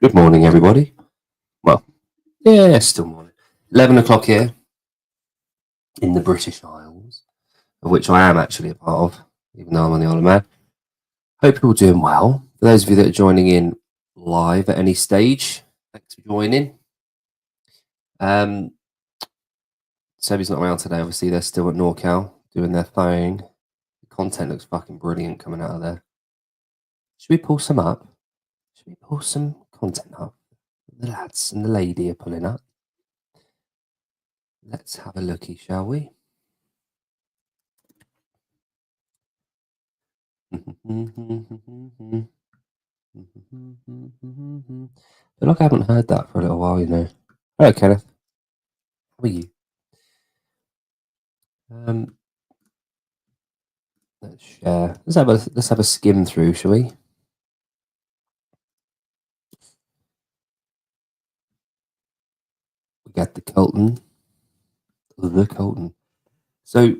Good morning, everybody. Well, yeah, still morning. 11 o'clock here in the British Isles, of which I am actually a part of, even though I'm on the Isle of Man. Hope you're all doing well. For those of you that are joining in live at any stage, thanks for joining. Sebby's not around today, obviously. They're still at NorCal doing their thing. The content looks fucking brilliant coming out of there. Should we pull some up? Should we pull some content up? The lads and the lady are pulling up. Let's have a looky, shall we? I feel like I haven't heard that for a little while, you know. Hello, Kenneth. How are you? Let's share. Let's have a skim through, shall we? We got the Colton. So,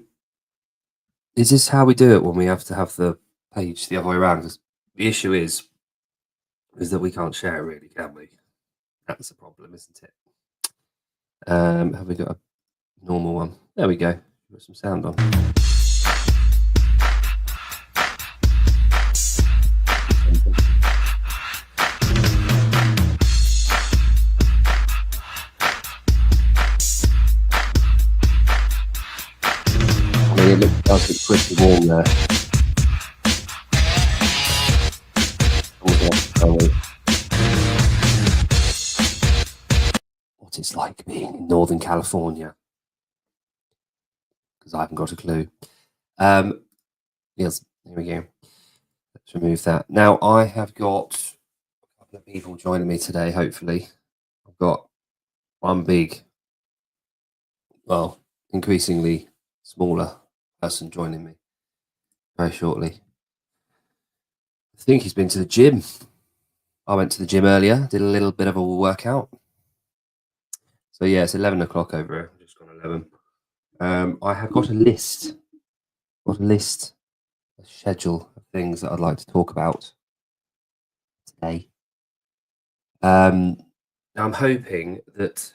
is this how we do it when we have to have the page the other way around? Because the issue is that we can't share it, really, can we? That's the problem, isn't it? Have we got a normal one? There we go. Put some sound on. It looks pretty warm there. What it's like being in Northern California, because I haven't got a clue. Yes, here we go. Let's remove that. Now I have got a couple of people joining me today. Hopefully, I've got one big, well, increasingly smaller person joining me very shortly. I think he's been to the gym. I went to the gym earlier, did a little bit of a workout. So yeah, it's 11 o'clock over here. I've just gone 11. I have got a list. A schedule of things that I'd like to talk about today. Now I'm hoping that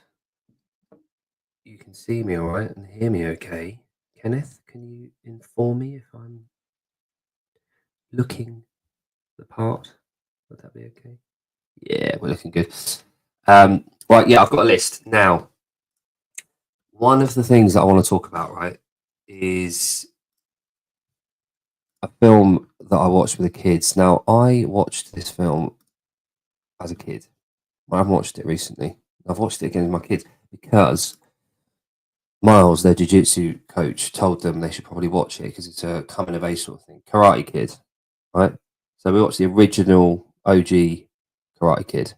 you can see me all right and hear me okay. Kenneth, can you inform me if I'm looking the part? Would that be okay? Yeah, we're looking good. Right, yeah, I've got a list. Now, one of the things that I want to talk about, right, is a film that I watched with the kids. Now, I watched this film as a kid. I haven't watched it recently. I've watched it again with my kids because Miles, their jiu-jitsu coach, told them they should probably watch it because it's a coming of age sort of thing. Karate Kid, right? So we watched the original OG Karate Kid.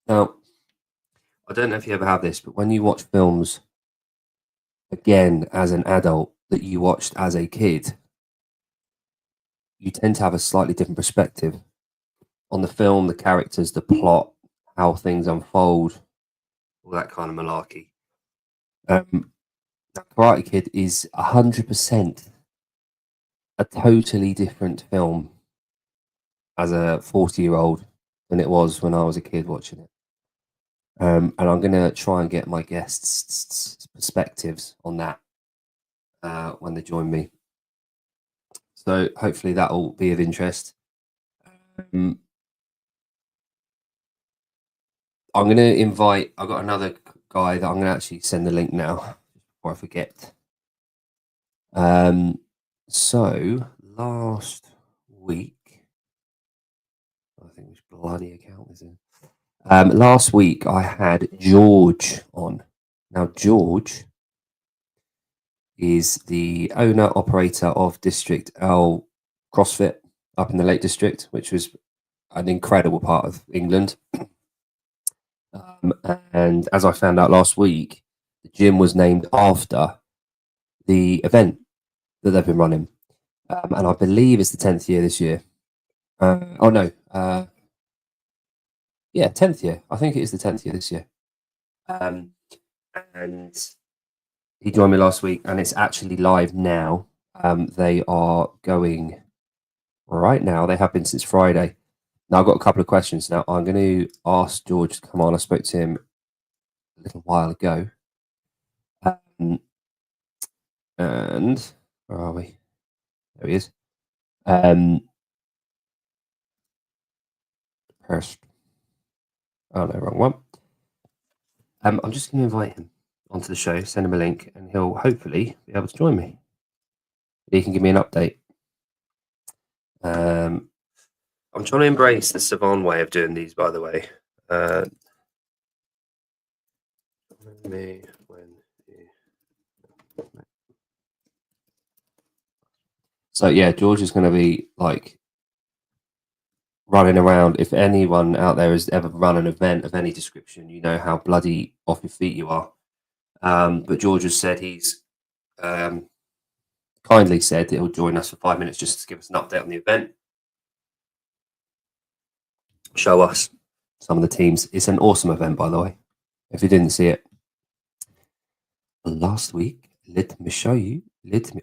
Now, I don't know if you ever have this, but when you watch films again as an adult that you watched as a kid, you tend to have a slightly different perspective on the film, the characters, the plot, how things unfold, all that kind of malarkey. Karate Kid is 100% a totally different film as a 40-year-old than it was when I was a kid watching it. And I'm going to try and get my guests' perspectives on that when they join me. So hopefully that will be of interest. I'm going to invite, I've got another guy that I'm going to actually send the link now before I forget. So last week, I think which bloody account is it? Last week I had George on. Now George is the owner operator of District L CrossFit up in the Lake District, which was an incredible part of England. And as I found out last week, the gym was named after the event that they've been running. And I believe it's the 10th year this year. Yeah, 10th year. I think it is the 10th year this year. And he joined me last week, and it's actually live now. They are going right now. They have been since Friday. Now I've got a couple of questions. Now I'm going to ask George to come on. I spoke to him a little while ago. And where are we? There he is. First. Oh no, wrong one. I'm just going to invite him onto the show, send him a link, and he'll hopefully be able to join me. He can give me an update. I'm trying to embrace the Savon way of doing these, by the way. So yeah, George is going to be like running around. If anyone out there has ever run an event of any description, you know how bloody off your feet you are. But George has said he's kindly said that he'll join us for 5 minutes just to give us an update on the event, show us some of the teams. It's an awesome event, by the way. If you didn't see it last week, let me show you.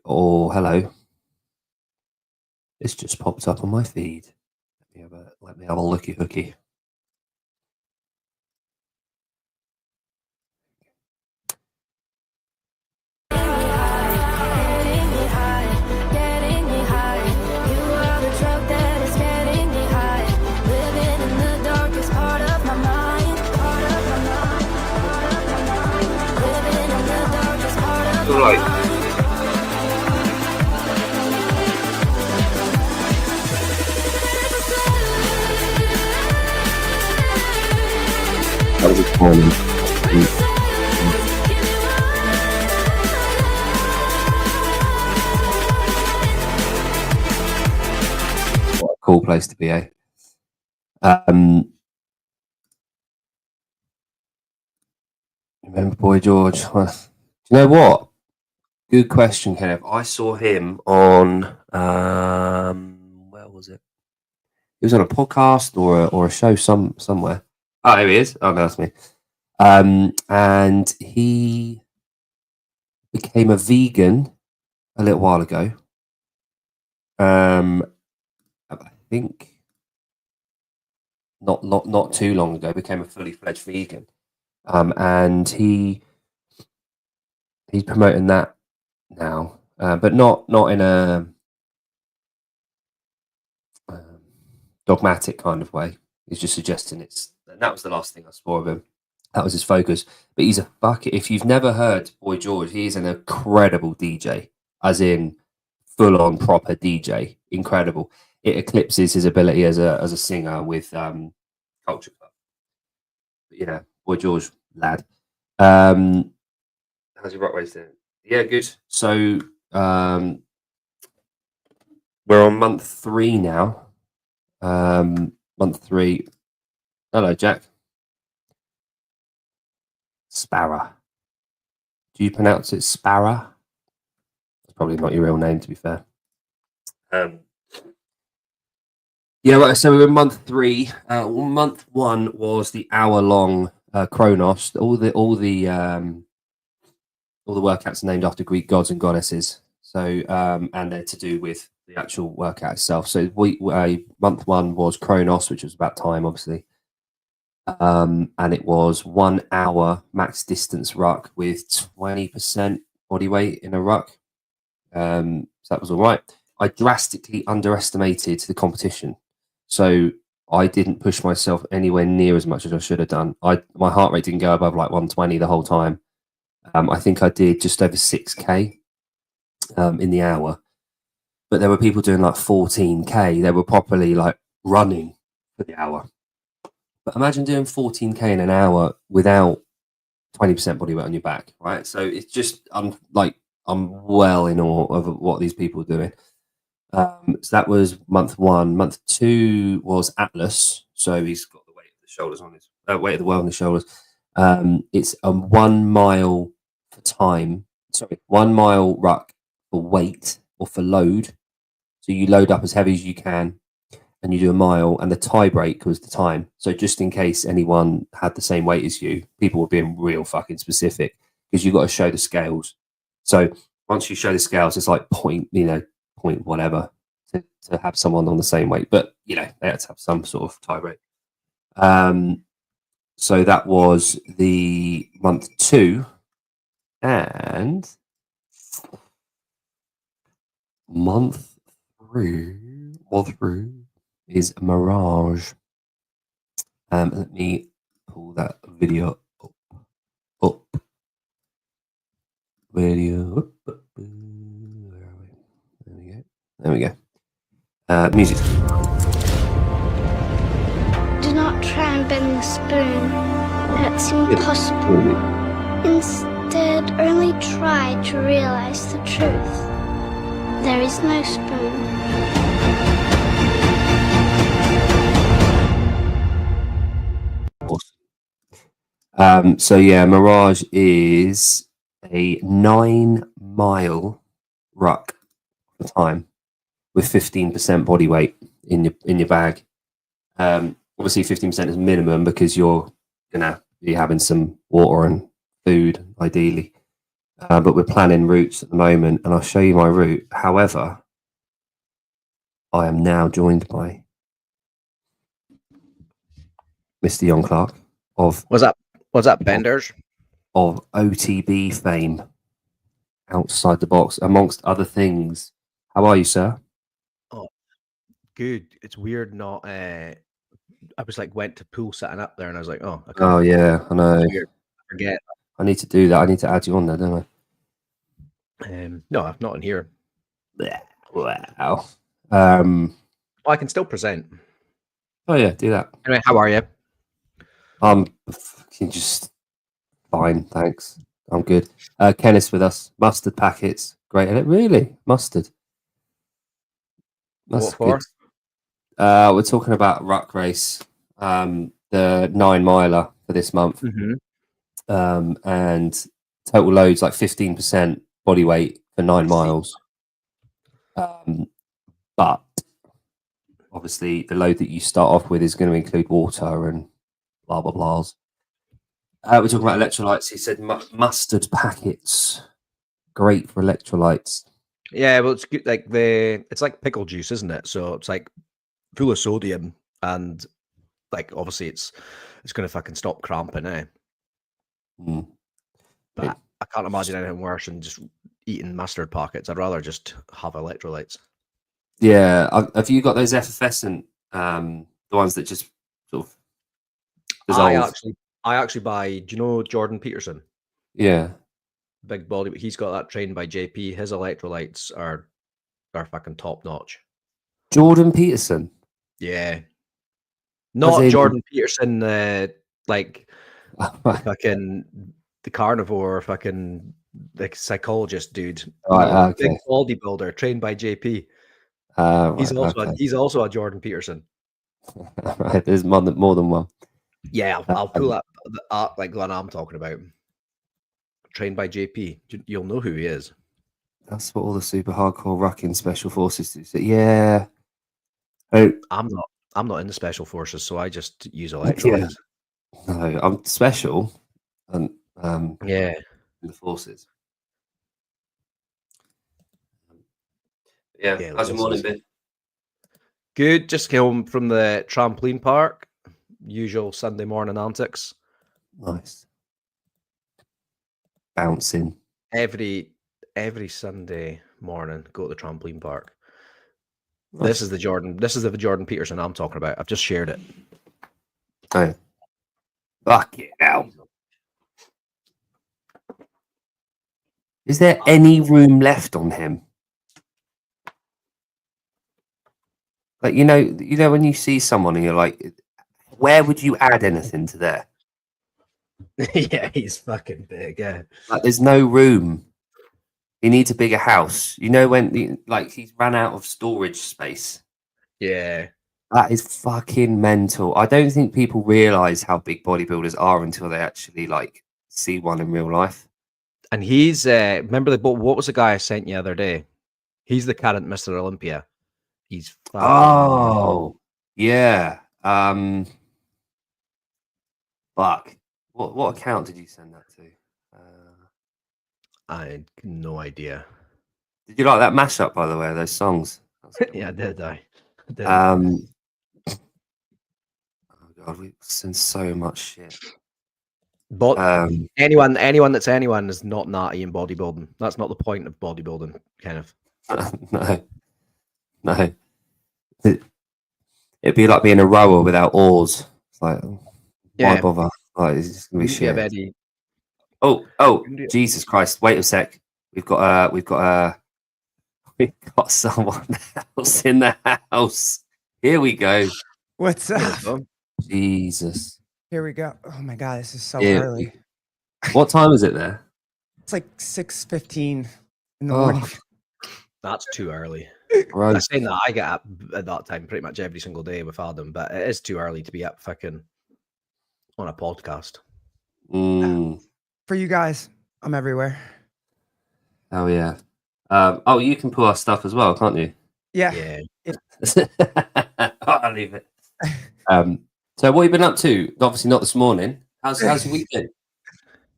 Oh, hello. This just popped up on my feed. Let me have a looky hooky. Right. That was a morning. What a cool place to be, eh? Remember Boy George? Do you know what? Good question, Kenneth. I saw him on where was it? He was on a podcast or a show somewhere. Oh, here he is. Oh, no, that's me. And he became a vegan a little while ago. I think not too long ago, became a fully fledged vegan. And he's promoting that now, but not in a dogmatic kind of way. He's just suggesting it's. And that was the last thing I saw of him. That was his focus. But he's a bucket. If you've never heard Boy George, he is an incredible DJ, as in full on proper DJ. Incredible. It eclipses his ability as a singer with Culture Club. But yeah, Boy George, lad. How's your rock race doing? Yeah, good. So we're on month 3 now. Month 3. Hello, Jack. Sparrow. Do you pronounce it Sparrow? That's probably not your real name, to be fair. Yeah, right. So we're in month 3. Month 1 was the hour-long Chronos. All the workouts are named after Greek gods and goddesses. So and they're to do with the actual workout itself. So month 1 was Chronos, which was about time, obviously. And it was 1 hour max distance ruck with 20% body weight in a ruck. So that was all right. I drastically underestimated the competition. So I didn't push myself anywhere near as much as I should have done. My heart rate didn't go above like 120 the whole time. I think I did just over 6K in the hour. But there were people doing like 14K. They were properly like running for the hour. But imagine doing 14K in an hour without 20% body weight on your back, right? So it's just, I'm well in awe of what these people are doing. So that was month 1. Month 2 was Atlas. So he's got the weight of the shoulders on his weight of the world on his shoulders. It's a 1 mile for time. Sorry, 1 mile ruck for weight or for load. So you load up as heavy as you can, and you do a mile, and the tie break was the time. So just in case anyone had the same weight as you, people were being real fucking specific because you've got to show the scales. So once you show the scales, it's like point whatever to have someone on the same weight, but they had to have some sort of tie break. So that was the month 2, and month 3 is Mirage. Let me pull that video up. Video. Where are we? There we go. Music. Do not try and bend the spoon. That's impossible. Instead, only try to realize the truth. There is no spoon. So yeah, Mirage is a 9-mile ruck for time with 15% body weight in your bag. Obviously 15% is minimum because you're gonna be having some water and food ideally. But we're planning routes at the moment, and I'll show you my route. However, I am now joined by Mr. Young Clark of What's up, Benders? Of OTB fame, outside the box, amongst other things. How are you, sir? Oh, good. It's weird not. I was like, went to pool sitting up there, and I was like, oh, okay. Oh yeah, I know. Weird. I forget. I need to do that. I need to add you on there, don't I? No, I'm not in here. Wow. I can still present. Oh yeah, do that. Anyway, how are you? I'm fucking just fine, thanks. I'm good. Kenneth's with us. Mustard packets, great. Really, mustard. What for? We're talking about ruck race, the 9-miler for this month, and total loads like 15% body weight for 9 miles. But obviously, the load that you start off with is going to include water and blah blah blahs. We're talking about electrolytes. He said mustard packets, great for electrolytes. Yeah, well, it's good. Like it's like pickle juice, isn't it? So it's like full of sodium, and like obviously it's going to fucking stop cramping, eh? But I can't imagine anything worse than just eating mustard packets. I'd rather just have electrolytes. Yeah, have you got those effervescent, the ones that just sort of dissolve? I actually buy. Do you know Jordan Peterson? Yeah, big body. But he's got that trained by JP. His electrolytes are fucking top notch. Jordan Peterson. Yeah, not Jordan Peterson. Like fucking the carnivore, fucking like psychologist dude. Right, okay. Big bodybuilder trained by JP. He's also a Jordan Peterson. Right, there's more than one. Yeah, I'll pull up like the one I'm talking about. Trained by JP. You'll know who he is. That's what all the super hardcore rucking special forces do. So, yeah. Oh, I'm not in the special forces, so I just use electrolytes. Yeah. No, I'm special, and yeah, in the forces. Yeah. How's your morning been? Good. Just came home from the trampoline park. Usual Sunday morning antics. Nice. Bouncing. Every Sunday morning, go to the trampoline park. Nice. This is the Jordan Peterson I'm talking about. I've just shared it. Oh. Fuck it now. Is there any room left on him? Like, you know when you see someone and you're like, where would you add anything to there? Yeah, he's fucking big, yeah. Like, there's no room. He needs a bigger house. You know when he's ran out of storage space. Yeah. That is fucking mental. I don't think people realise how big bodybuilders are until they actually see one in real life. And he's remember what was the guy I sent you the other day? He's the current Mr. Olympia. He's yeah. Fuck. What account did you send that to? I had no idea. Did you like that mashup, by the way, of those songs? Yeah, I did. I did. Oh God, we've seen so much shit. But Um, anyone that's anyone is not natty in bodybuilding. That's not the point of bodybuilding, kind of. no. It'd be like being a rower without oars. It's like, why Yeah, bother? Like, it's just gonna be wouldn't be a shit. very Oh, Wouldn't be- Jesus Christ! Wait a sec. We've got someone else in the house. Here we go. What's There we up? go. Jesus. Here we go. Oh my god, this is so Here early. What time is it there? It's like 6:15 in the Oh, morning. That's too early. Right. I'm saying that I get up at that time pretty much every single day with Adam, but it is too early to be up fucking on a podcast. For you guys, I'm everywhere. Oh yeah. You can pull our stuff as well, can't you? Yeah. I'll leave it. So what have you been up to? Obviously not this morning. How's your weekend?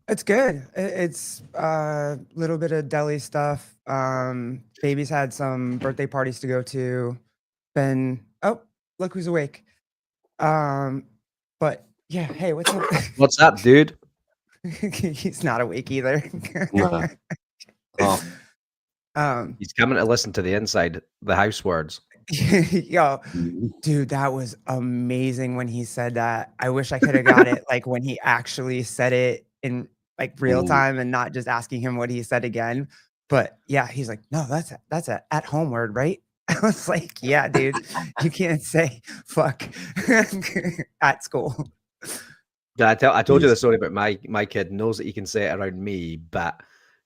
It's good. It's a little bit of deli stuff. Baby's had some birthday parties to go to. Look who's awake. But yeah, hey, what's up? What's up, dude? He's not awake either. No. Oh. He's coming to listen to the house words. Yo, dude, that was amazing when he said that. I wish I could have got it like when he actually said it in like real time and not just asking him what he said again. But yeah, he's like, no, that's a at home word, right? I was like, yeah, dude, you can't say fuck at school. I told you the story about my kid knows that he can say it around me, but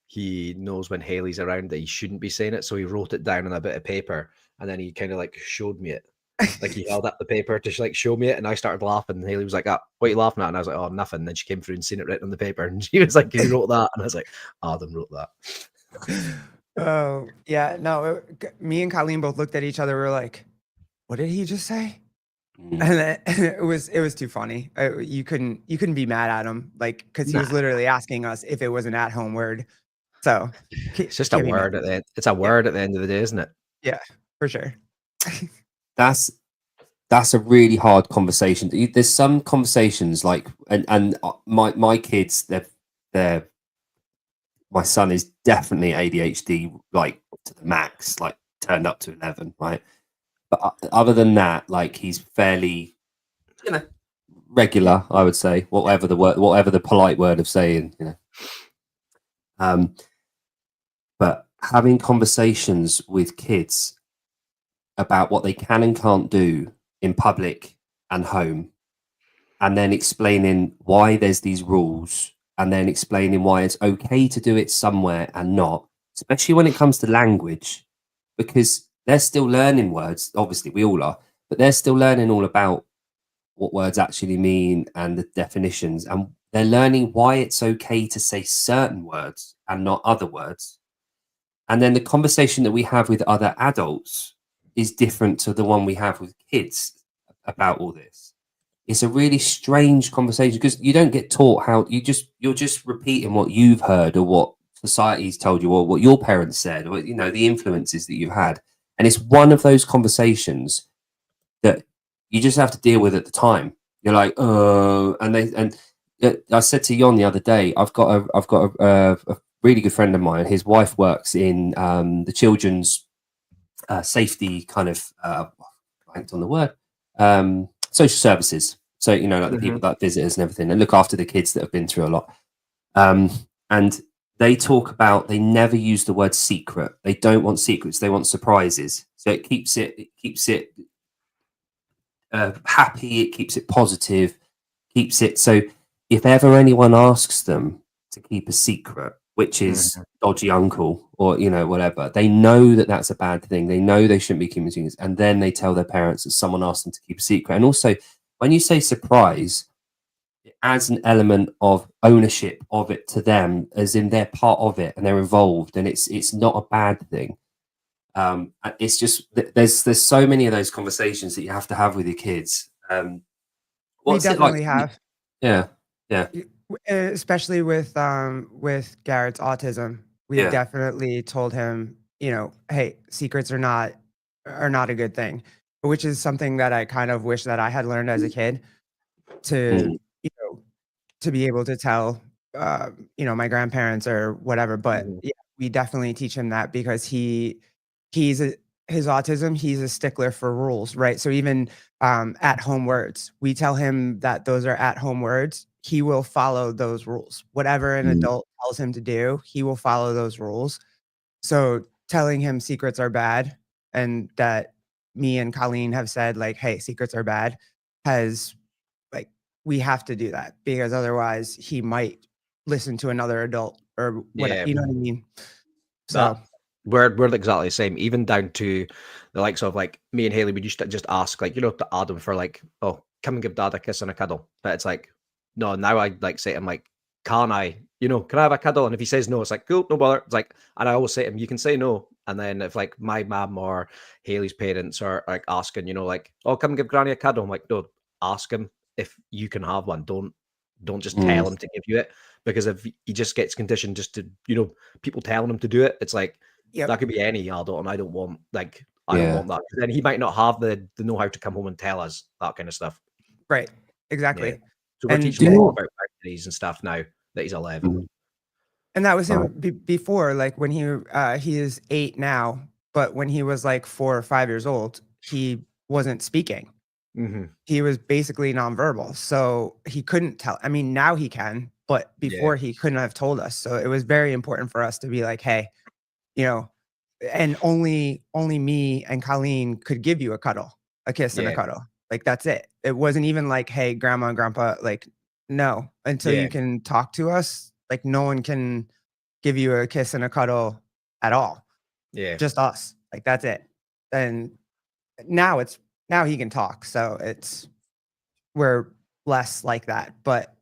he knows when Haley's around that he shouldn't be saying it. So he wrote it down on a bit of paper and then he kind of like showed me it. Like he held up the paper to like show me it, and I started laughing. And Haley was like, "Ah, what are you laughing at?" And I was like, "Oh, nothing." And then she came through and seen it written on the paper, and she was like, "You wrote that?" And I was like, "Adam wrote that." Oh yeah, no. Me and Colleen both looked at each other. We were like, "What did he just say?" And then, it was too funny. You couldn't be mad at him, like because he was literally asking us if it was an at home word. So it's just a word at the end. It's a word at the end of the day, isn't it? Yeah, for sure. That's a really hard conversation. There's some conversations like, and my kids, my son is definitely ADHD, like to the max, like turned up to 11, right? But other than that, like he's fairly, regular, I would say, whatever the polite word of saying, But having conversations with kids about what they can and can't do in public and home, and then explaining why there's these rules, and then explaining why it's okay to do it somewhere and not, especially when it comes to language, because they're still learning words. Obviously, we all are, but they're still learning all about what words actually mean and the definitions, and they're learning why it's okay to say certain words and not other words. And then the conversation that we have with other adults is different to the one we have with kids about all this. It's a really strange conversation because you don't get taught how you're just repeating what you've heard or what society's told you or what your parents said or the influences that you've had. And it's one of those conversations that you just have to deal with at the time. You're like, oh, and I said to Yon the other day, I've got a really good friend of mine. His wife works in the children's safety kind of blanked on the word social services. So like the people that visitors and everything, and look after the kids that have been through a lot. And they talk about they never use the word secret. They don't want secrets. They want surprises. So it keeps it happy. It keeps it positive. Keeps it so if ever anyone asks them to keep a secret, which is dodgy uncle or whatever, they know that that's a bad thing. They know they shouldn't be keeping secrets, and then they tell their parents that someone asked them to keep a secret. And also, when you say surprise, it adds an element of ownership of it to them, as in they're part of it and they're involved, and it's not a bad thing. It's just there's so many of those conversations that you have to have with your kids. We definitely have. Yeah. Especially with Garrett's autism, we definitely told him, hey, secrets are not are not a good thing, which is something that I kind of wish that I had learned as a kid to, you know, to be able to tell, you know, my grandparents or whatever. But Mhm. yeah, we definitely teach him that because he's his autism, he's a stickler for rules, right? So even at home words, we tell him that those are at home words. He will follow those rules. Whatever an adult tells him to do, he will follow those rules. So telling him secrets are bad and that me and Colleen have said like, hey, secrets are bad has like we have to do that because otherwise he might listen to another adult or what Yeah. you know what I mean? That So we're exactly the same, even down to the likes of like me and Haley. We used to just ask, like, to Adam for like, oh, come and give dad a kiss and a cuddle. But it's like, no, now I like say to him like, can I, can I have a cuddle? And if he says no, it's like, cool, no bother. It's like, and I always say to him, you can say no. And then if like my mom or Haley's parents are like asking, like, oh, come and give granny a cuddle. I'm like, no, ask him if you can have one. Don't just tell him to give you it, because if he just gets conditioned just to, people telling him to do it, it's like yep, that could be any adult, and I don't want like I don't Yeah. want that. 'Cause then he might not have the know how to come home and tell us that kind of stuff. right, Yeah. exactly. So we're And teaching him do a lot you- about boundaries and stuff now that he's 11. and that was him Right. before, like when he is 8 now, but when he was like 4 or 5 years old, he wasn't speaking. Mm-hmm. He was basically nonverbal, so he couldn't tell. I mean, now he can, but before he couldn't have told us. So it was very important for us to be like, hey, you know, and only me and Colleen could give you a cuddle, a kiss and a Yeah. cuddle. Like that's it. It wasn't even like, hey, grandma and grandpa, like no, until Yeah. you can talk to us, like no one can give you a kiss and a cuddle at all. Yeah. Just us. Like that's it. And now he can talk. So we're less like that. But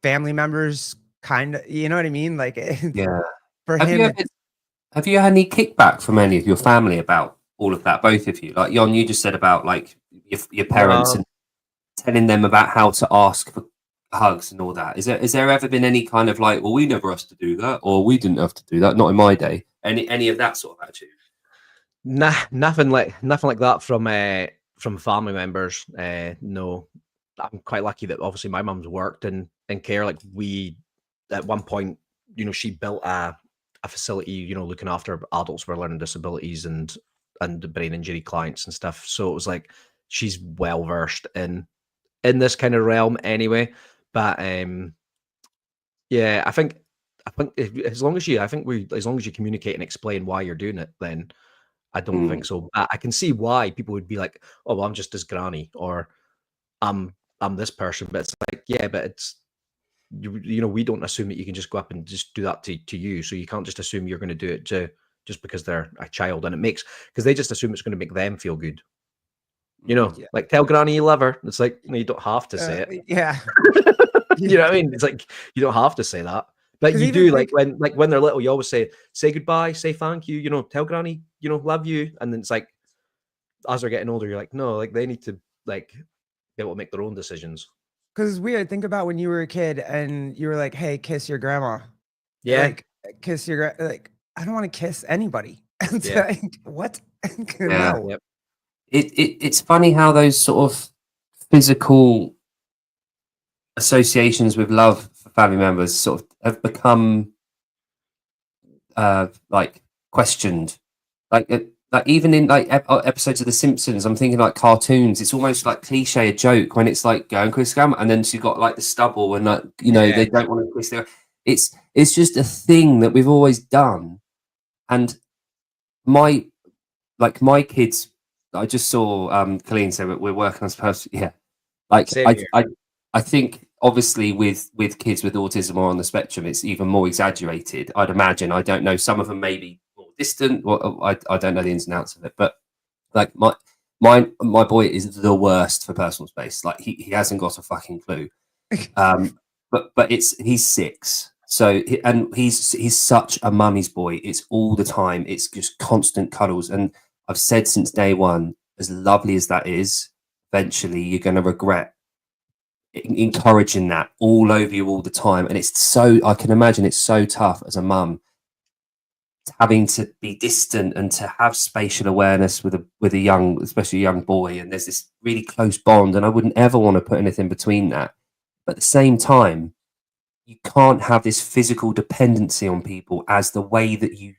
family members kind of, you know what I mean? Like Yeah. for Have him, you ever have you had any kickback from any of your family about all of that? Both of you, like Yon, you just said about like your parents and telling them about how to ask for hugs and all that. Is there ever been any kind of like, well, we never asked to do that, or we didn't have to do that, not in my day? Any of that sort of attitude? Nah, nothing like that from family members. No, I'm quite lucky that obviously my mum's worked in care. Like we, at one point, she built a facility, looking after adults with learning disabilities and brain injury clients and stuff. So it was like she's well versed in this kind of realm anyway. But yeah, I think as long as you communicate and explain why you're doing it, then I don't think so. I can see why people would be like, "Oh, well, I'm just this granny," or "I'm this person." But it's like, yeah, but it's we don't assume that you can just go up and just do that to you. So you can't just assume you're going to do it just because they're a child, and because they just assume it's going to make them feel good. Yeah. Like tell granny you love her. It's like, no, you don't have to say it. Yeah. You know what I mean? It's like you don't have to say that. But 'Cause you even do, like when they're little, you always say goodbye, say thank you, tell granny, love you. And then it's like as they're getting older, you're like, no, like they need to like be able to make their own decisions. Because it's weird. Think about when you were a kid and you were like, hey, kiss your grandma. Yeah. Like kiss your like, I don't want to kiss anybody. It's Yeah. like, what? Yeah. No. Yep. It's funny how those sort of physical associations with love for family members sort of have become like questioned, like even in like episodes of The Simpsons. I'm thinking like cartoons. It's almost like cliche a joke when it's like going kiss grandma, and then she's got like the stubble and like they don't want to kiss their. It's just a thing that we've always done, and my kids. I just saw Colleen say we're working on supposed. Yeah, like Same here. I think obviously with kids with autism or on the spectrum, it's even more exaggerated. I'd imagine. I don't know. Some of them may be more distant. Well, I don't know the ins and outs of it, but like my boy is the worst for personal space. Like he hasn't got a fucking clue. But he's 6. So and he's such a mummy's boy. It's all the time. It's just constant cuddles. And I've said since day one, as lovely as that is, eventually you're going to regret encouraging that all over you all the time. And it's so, I can imagine it's so tough as a mum having to be distant and to have spatial awareness with a young, especially a young boy, and there's this really close bond, and I wouldn't ever want to put anything between that. But at the same time, you can't have this physical dependency on people as the way that you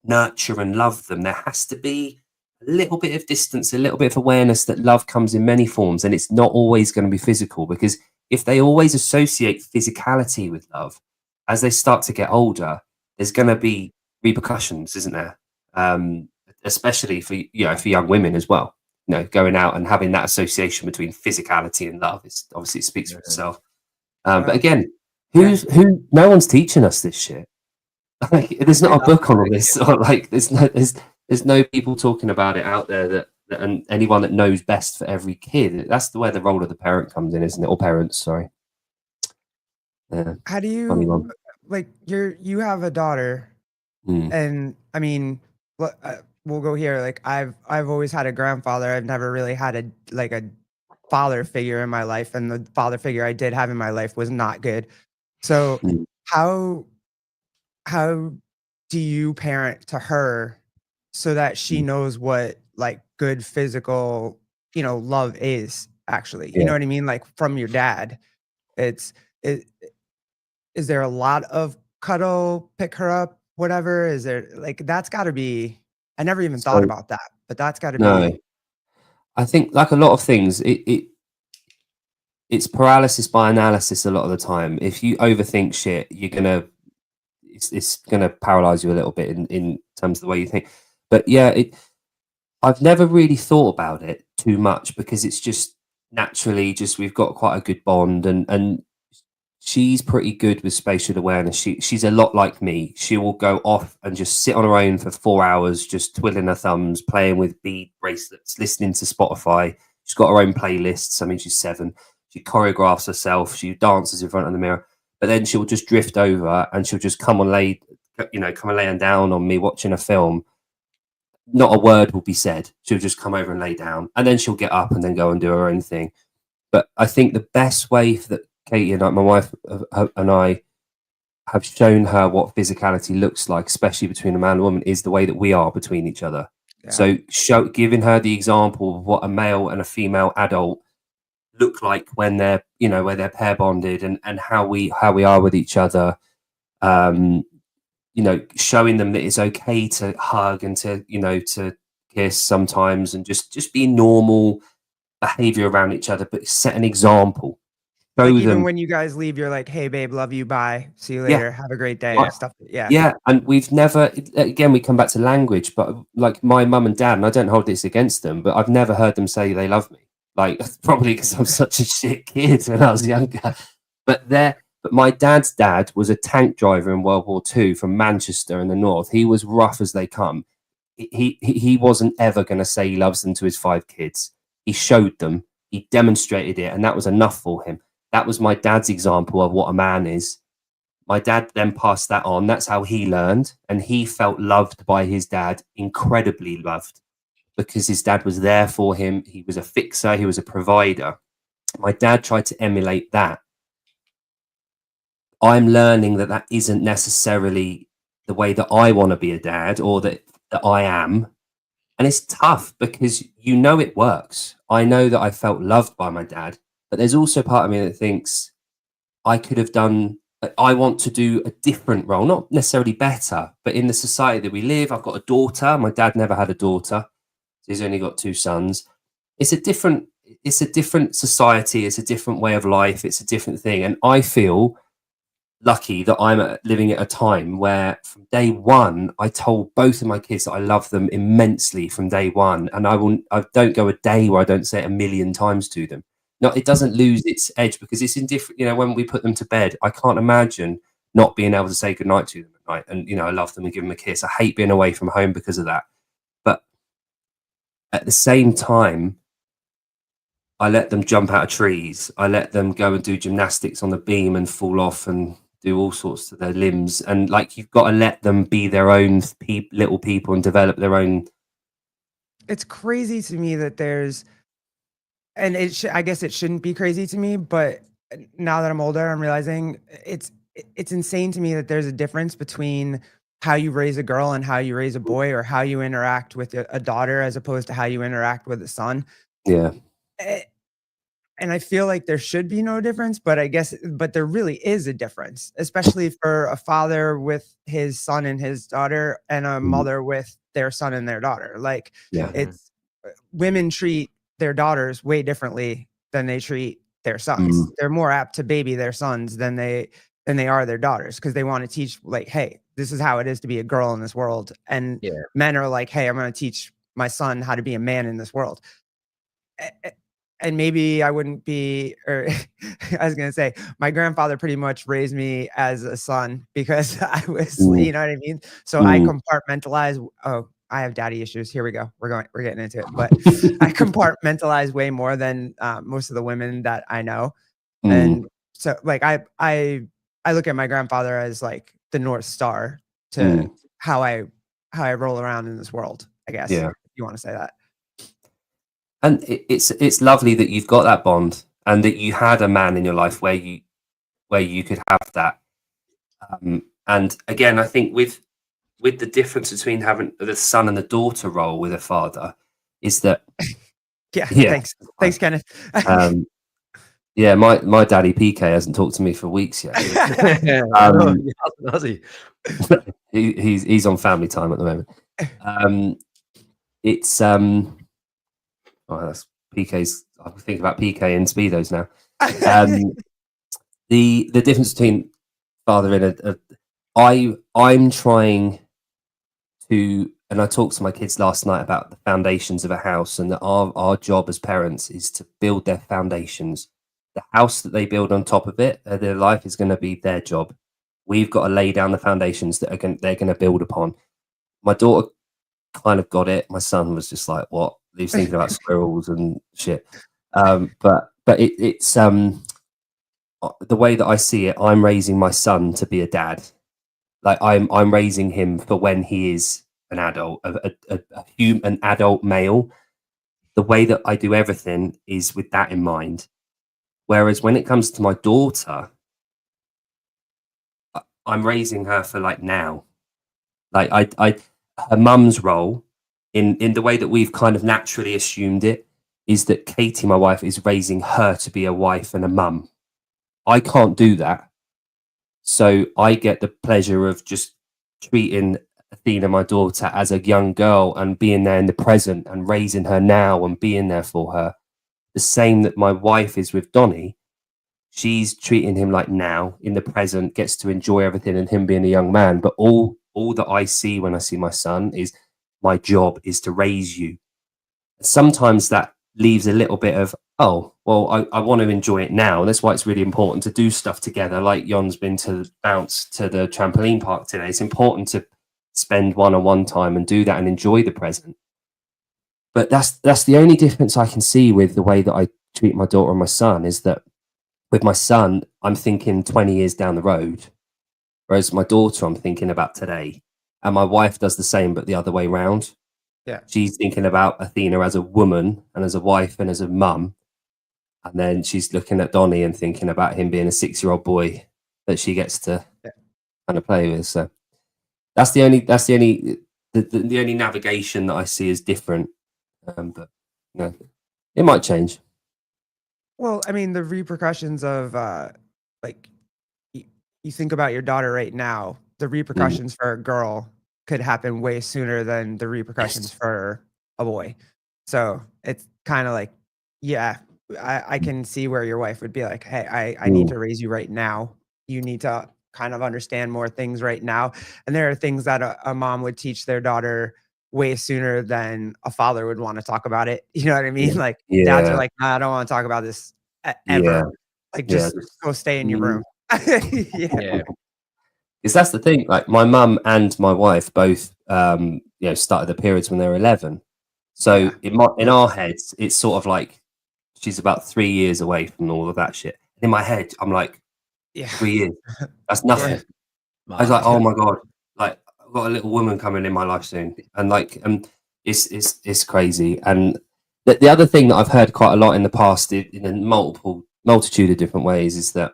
nurture and love them. There has to be a little bit of distance, a little bit of awareness that love comes in many forms, and it's not always going to be physical, because if they always associate physicality with love, as they start to get older, there's going to be repercussions, isn't there? Especially for for young women as well. Going out and having that association between physicality and love, is obviously, it speaks for itself. But again, no one's teaching us this shit. Like, there's not a book on all this, or like there's no people talking about it out there that and anyone that knows best for every kid. That's where the role of the parent comes in, isn't it? Or parents, sorry. How do you like you have a daughter, and I mean, we'll go here. Like I've always had a grandfather. I've never really had a father figure in my life, and the father figure I did have in my life was not good. So how do you parent to her so that she knows what like good physical, love is actually? You know what I mean? Like from your dad, is there a lot of cuddle, pick her up, whatever? Is there like, that's gotta be, I never even thought about that, but that's gotta be. I think like a lot of things, it's paralysis by analysis a lot of the time. If you overthink shit, it's gonna paralyze you a little bit in terms of the way you think. But yeah, I've never really thought about it too much, because it's just naturally we've got quite a good bond, and she's pretty good with spatial awareness. She's a lot like me. She will go off and just sit on her own for 4 hours, just twiddling her thumbs, playing with bead bracelets, listening to Spotify. She's got her own playlists. I mean, she's 7. She choreographs herself. She dances in front of the mirror. But then she'll just drift over and she'll just come and laying down on me watching a film. Not a word will be said. She'll just come over and lay down, and then she'll get up and then go and do her own thing. But I think the best way that Katie and my wife and I have shown her what physicality looks like, especially between a man and woman, is the way that we are between each other. Yeah. So giving her the example of what a male and a female adult look like when they're where they're pair bonded, and how we are with each other, showing them that it's okay to hug and to kiss sometimes, and just be normal behavior around each other, but set an example. Like even when you guys leave, you're like, hey babe, love you, bye, see you later, have a great day, stuff. Yeah, and we've never, again, we come back to language, but like my mum and dad, and I don't hold this against them, but I've never heard them say they love me. Like, probably because I'm such a shit kid when I was younger. But my dad's dad was a tank driver in World War II from Manchester in the north. He was rough as they come. He wasn't ever going to say he loves them to his 5 kids. He showed them, he demonstrated it, and that was enough for him. That was my dad's example of what a man is. My dad then passed that on. That's how he learned, and he felt loved by his dad, incredibly loved, because his dad was there for him. He was a fixer. He was a provider. My dad tried to emulate that. I'm learning that isn't necessarily the way that I want to be a dad, or that I am. And it's tough, because it works. I know that I felt loved by my dad, but there's also part of me that thinks I want to do a different role, not necessarily better, but in the society that we live. I've got a daughter. My dad never had a daughter. He's only got 2 sons. It's a different society. It's a different way of life. It's a different thing. And I feel lucky that I'm living at a time where from day one, I told both of my kids that I love them immensely from day one. And I don't go a day where I don't say it 1 million times to them. No, it doesn't lose its edge, because it's indifferent. When we put them to bed, I can't imagine not being able to say goodnight to them at night. And, I love them and give them a kiss. I hate being away from home because of that. But at the same time, I let them jump out of trees. I let them go and do gymnastics on the beam and fall off and do all sorts to their limbs. And like, you've got to let them be their own little people and develop their own. It's crazy to me that there's, and I guess it shouldn't be crazy to me, but now that I'm older, I'm realizing it's insane to me that there's a difference between how you raise a girl and how you raise a boy, or how you interact with a daughter as opposed to how you interact with a son. Yeah. And I feel like there should be no difference, but there really is a difference, especially for a father with his son and his daughter, and a mother with their son and their daughter. Like, Yeah. it's women treat their daughters way differently than they treat their sons. They're more apt to baby their sons than they are their daughters, because they want to teach, like, hey, this is how it is to be a girl in this world. And Yeah. men are like, hey, I'm going to teach my son how to be a man in this world. And maybe I wouldn't be, or I was going to say, my grandfather pretty much raised me as a son, because I was, you know what I mean? So I compartmentalize. Oh, I have daddy issues. Here we go. We're getting into it. But I compartmentalize way more than most of the women that I know. And so, like, I look at my grandfather as like the North Star to how I roll around in this world, I guess. Yeah. If you want to say that. And it's lovely that you've got that bond, and that you had a man in your life where you could have that. And again, I think with the difference between having the son and the daughter role with a father is that yeah. Thanks, Kenneth. Yeah, my daddy PK hasn't talked to me for weeks yet. Has he? He's on family time at the moment. It's that's PK's. I think about PK and Speedos now. The difference between father and I'm trying to, and I talked to my kids last night about the foundations of a house, and that our job as parents is to build their foundations. The house that they build on top of it, their life is going to be their job. We've got to lay down the foundations that they're going to build upon. My daughter kind of got it. My son was just like, what? He was thinking about squirrels and shit. But it's the way that I see it. I'm raising my son to be a dad. Like, I'm raising him for when he is an adult, an adult male. The way that I do everything is with that in mind. Whereas when it comes to my daughter, I'm raising her for like now. Like her mum's role in the way that we've kind of naturally assumed it is that Katie, my wife, is raising her to be a wife and a mum. I can't do that. So I get the pleasure of just treating Athena, my daughter, as a young girl, and being there in the present and raising her now and being there for her. The same that my wife is with Donny. She's treating him like now in the present, gets to enjoy everything, and him being a young man. But all that I see when I see my son is my job is to raise you. Sometimes that leaves a little bit of, oh, well, I want to enjoy it now. And that's why it's really important to do stuff together. Like Yon's been to bounce to the trampoline park today. It's important to spend one-on-one time and do that and enjoy the present. But that's the only difference I can see with the way that I treat my daughter and my son, is that with my son, I'm thinking 20 years down the road, whereas my daughter, I'm thinking about today. And my wife does the same, but the other way round. Yeah. She's thinking about Athena as a woman and as a wife and as a mum. And then she's looking at Donny and thinking about him being a 6-year-old boy that she gets to kind of play with. So that's the only navigation that I see is different. But it might change. Well, I mean, the repercussions of like, you think about your daughter right now, the repercussions for a girl could happen way sooner than the repercussions for a boy. So it's kind of like, yeah, I can see where your wife would be like, hey, I need to raise you right now. You need to kind of understand more things right now. And there are things that a mom would teach their daughter way sooner than a father would want to talk about it. You know what I mean? Like, dads are like, nah, I don't want to talk about this ever. Yeah. Like, just go stay in your room. Yeah. Because that's the thing. Like, my mum and my wife both, started the periods when they were 11. So in our heads, it's sort of like she's about 3 years away from all of that shit. And in my head, I'm like, 3 years. That's nothing. I was like, oh my god, like, I've got a little woman coming in my life soon, and like, it's crazy. And the other thing that I've heard quite a lot in the past, in a multitude of different ways, is that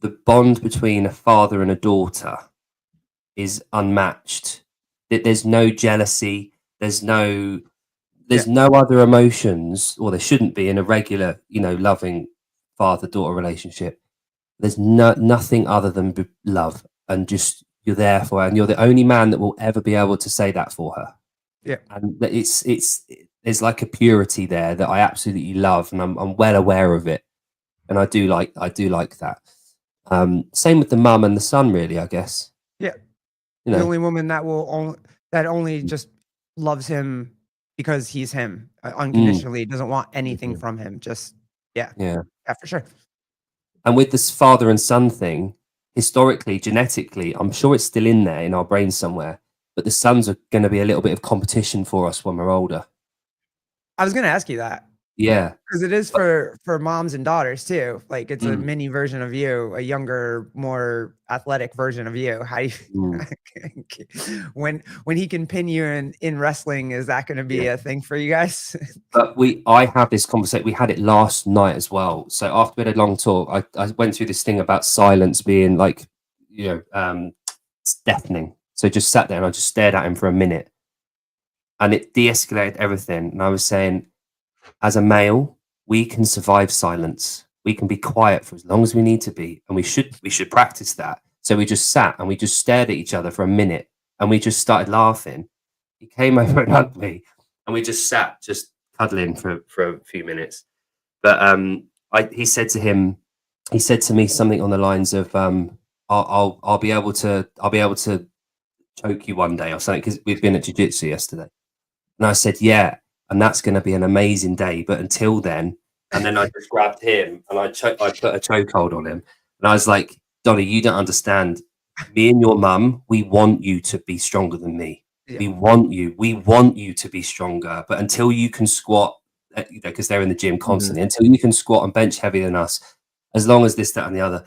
the bond between a father and a daughter is unmatched. There's no jealousy. There's no other emotions, or there shouldn't be in a regular, loving father-daughter relationship. There's nothing other than love, and just you're there for her, and you're the only man that will ever be able to say that for her. Yeah, and there's like a purity there that I absolutely love, and I'm well aware of it, and I do like that. Same with the mum and the son, really, I guess. yeah. You The know, only woman that only just loves him because he's him, unconditionally, doesn't want anything from him. Just yeah, for sure. And with this father and son thing, historically, genetically, I'm sure it's still in there in our brains somewhere. But the sons are going to be a little bit of competition for us when we're older. I was going to ask you that. Yeah, because it is for moms and daughters too. Like it's a mini version of you, a younger, more athletic version of you. How do you when he can pin you in wrestling, is that going to be a thing for you guys? But I have this conversation. We had it last night as well. So after we had a long talk, I went through this thing about silence being like, it's deafening. So just sat there and I just stared at him for a minute, and it de-escalated everything. And I was saying, as a male, we can survive silence. We can be quiet for as long as we need to be, and we should practice that. So we just sat and we just stared at each other for a minute, and we just started laughing. He came over and hugged me, and we just sat, just cuddling for a few minutes. But he said to me something on the lines of, I'll be able to choke you one day or something, because we've been at jiu-jitsu yesterday. And I said, yeah, and that's going to be an amazing day. But until then, and then I just grabbed him and I put a chokehold on him. And I was like, Donnie, you don't understand. Me and your mum, we want you to be stronger than me. Yeah. We want you to be stronger. But until you can squat, because they're in the gym constantly, until you can squat and bench heavier than us, as long as this, that, and the other.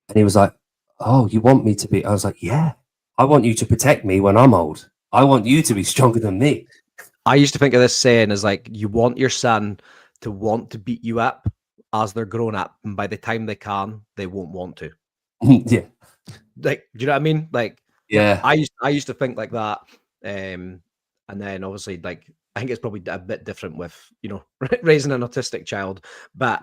And he was like, oh, you want me to be? I was like, yeah, I want you to protect me when I'm old. I want you to be stronger than me. I used to think of this saying as like, you want your son to want to beat you up as they're grown up, and by the time they can, they won't want to. Yeah. Like, do you know what I mean? Like, yeah, I used to think like that. And then obviously, like, I think it's probably a bit different with, raising an autistic child, but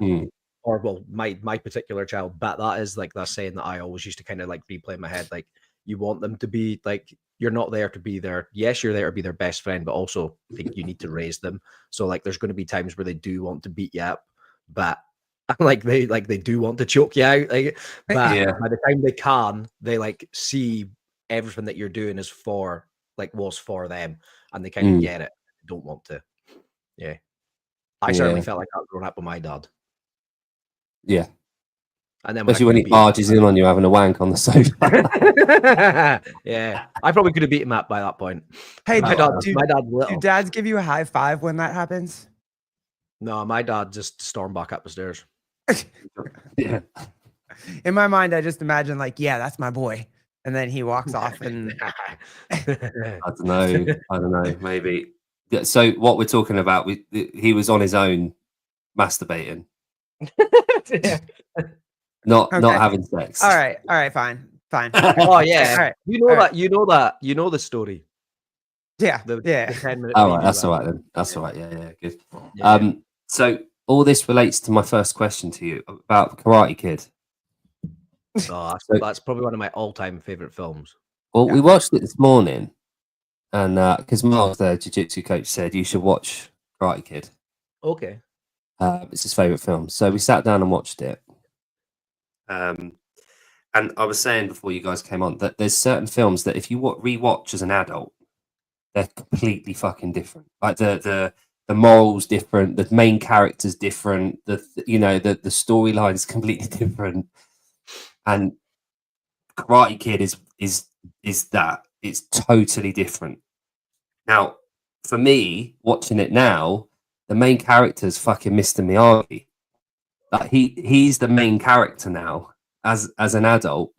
or well, my particular child, but that is like that saying that I always used to kind of like replay in my head. Like, you want them to be like, you're not there to be their, yes, you're there to be their best friend, but also I think you need to raise them. So like, there's going to be times where they do want to beat you up, but they do want to choke you out. Like, but by the time they can, they like see everything that you're doing is was for them, and they kind of get it. They don't want to. Yeah. I certainly felt like that growing up with my dad. Yeah. And then especially when he barges in on you having a wank on the sofa. Yeah, I probably could have beat him up by that point. Hey, my dad little. Do dads give you a high five when that happens? No, my dad just stormed back up the stairs. Yeah. In my mind, I just imagine like, yeah, that's my boy, and then he walks off. And I don't know, maybe. Yeah, so what we're talking about, he was on his own masturbating. Not having sex. All right, fine. Oh yeah, all right. You know the story. Yeah, the 10-minute all right, that's all right then. That's all right. Yeah, good. Yeah. So all this relates to my first question to you about Karate Kid. Oh, that's probably one of my all-time favorite films. Well, we watched it this morning, and because Miles, the jiu-jitsu coach, said you should watch Karate Kid. Okay. It's his favorite film, so we sat down and watched it. And I was saying before you guys came on that there's certain films that if you rewatch as an adult, they're completely fucking different. Like the morals different, the main character's different, the storyline's completely different. And Karate Kid is that. It's totally different. Now, for me, watching it now, the main character's fucking Mr. Miyagi. Like he's the main character now as an adult.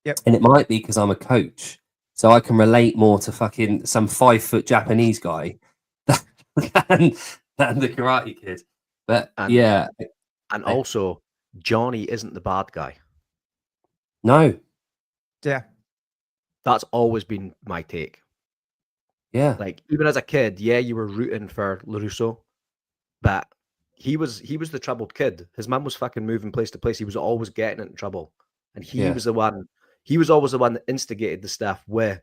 Yep. And it might be because I'm a coach, so I can relate more to fucking some 5-foot Japanese guy than the Karate Kid. But and also Johnny isn't the bad guy. No. Yeah. That's always been my take. Yeah. Like, even as a kid, yeah, you were rooting for LaRusso, but he was the troubled kid. His mum was fucking moving place to place. He was always getting into trouble, and he Yeah. was the one. He was always the one that instigated the stuff with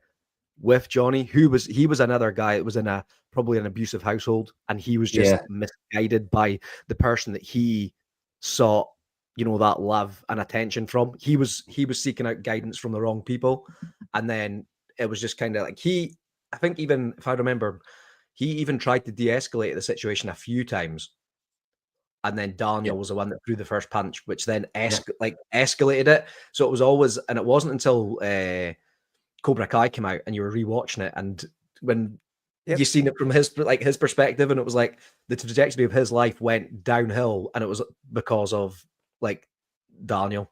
Johnny, he was another guy that was in probably an abusive household, and he was just misguided by the person that he sought, that love and attention from. He was seeking out guidance from the wrong people, and then it was just kind of like I think, even if I remember, he even tried to de-escalate the situation a few times, and then Daniel was the one that threw the first punch, which then escalated it. So it was always, and it wasn't until Cobra Kai came out and you were rewatching it, and when you seen it from his perspective, and it was like the trajectory of his life went downhill, and it was because of like Daniel.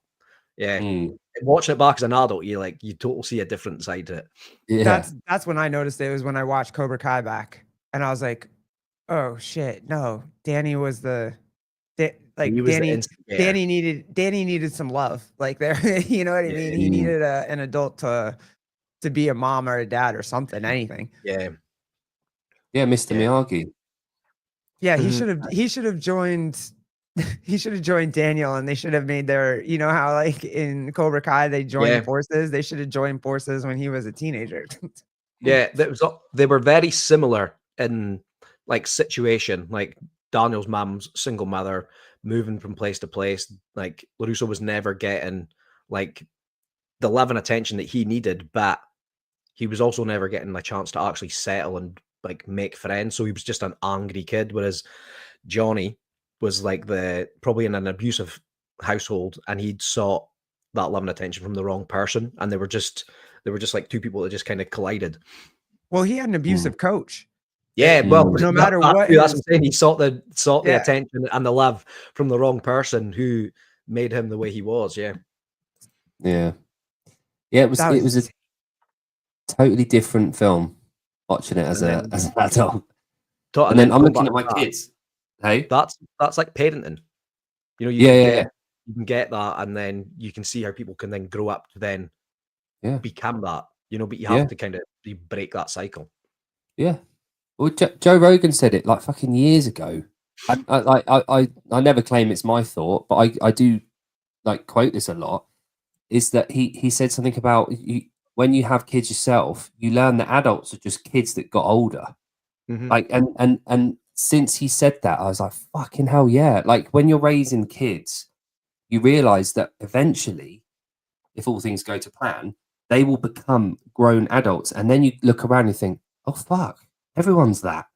Watching it back as an adult, you totally see a different side to it. That's when I noticed it, was when I watched Cobra Kai back, and I was like, oh shit, no, Danny was Danny needed some love, like there. You know what I mean? He needed an adult to be a mom or a dad or something, anything. Mr. Miyagi. Yeah, he should have joined. He should have joined Daniel, and they should have made their, how like in Cobra Kai they joined forces. They should have joined forces when he was a teenager. They were very similar in like situation. Like Daniel's mom's single mother, moving from place to place. Like LaRusso was never getting like the love and attention that he needed, but he was also never getting a chance to actually settle and like make friends. So he was just an angry kid, whereas Johnny was like probably in an abusive household, and he'd sought that love and attention from the wrong person, and they were just like two people that just kind of collided. Well, he had an abusive coach. Yeah, well, no matter what, that's what I'm saying. He sought the attention and the love from the wrong person who made him the way he was. Yeah. It was a totally different film watching it as an adult. And then I'm looking at my kids. Hey, that's like parenting. You can get that, and then you can see how people can then grow up to then become that. But you have to kind of break that cycle. Yeah. Well, Joe Rogan said it like fucking years ago. I never claim it's my thought, but I do like quote this a lot. Is that he said something about when you have kids yourself, you learn that adults are just kids that got older. Like and since he said that, I was like, fucking hell, yeah. Like when you're raising kids, you realize that eventually, if all things go to plan, they will become grown adults. And then you look around and think, oh fuck, everyone's that.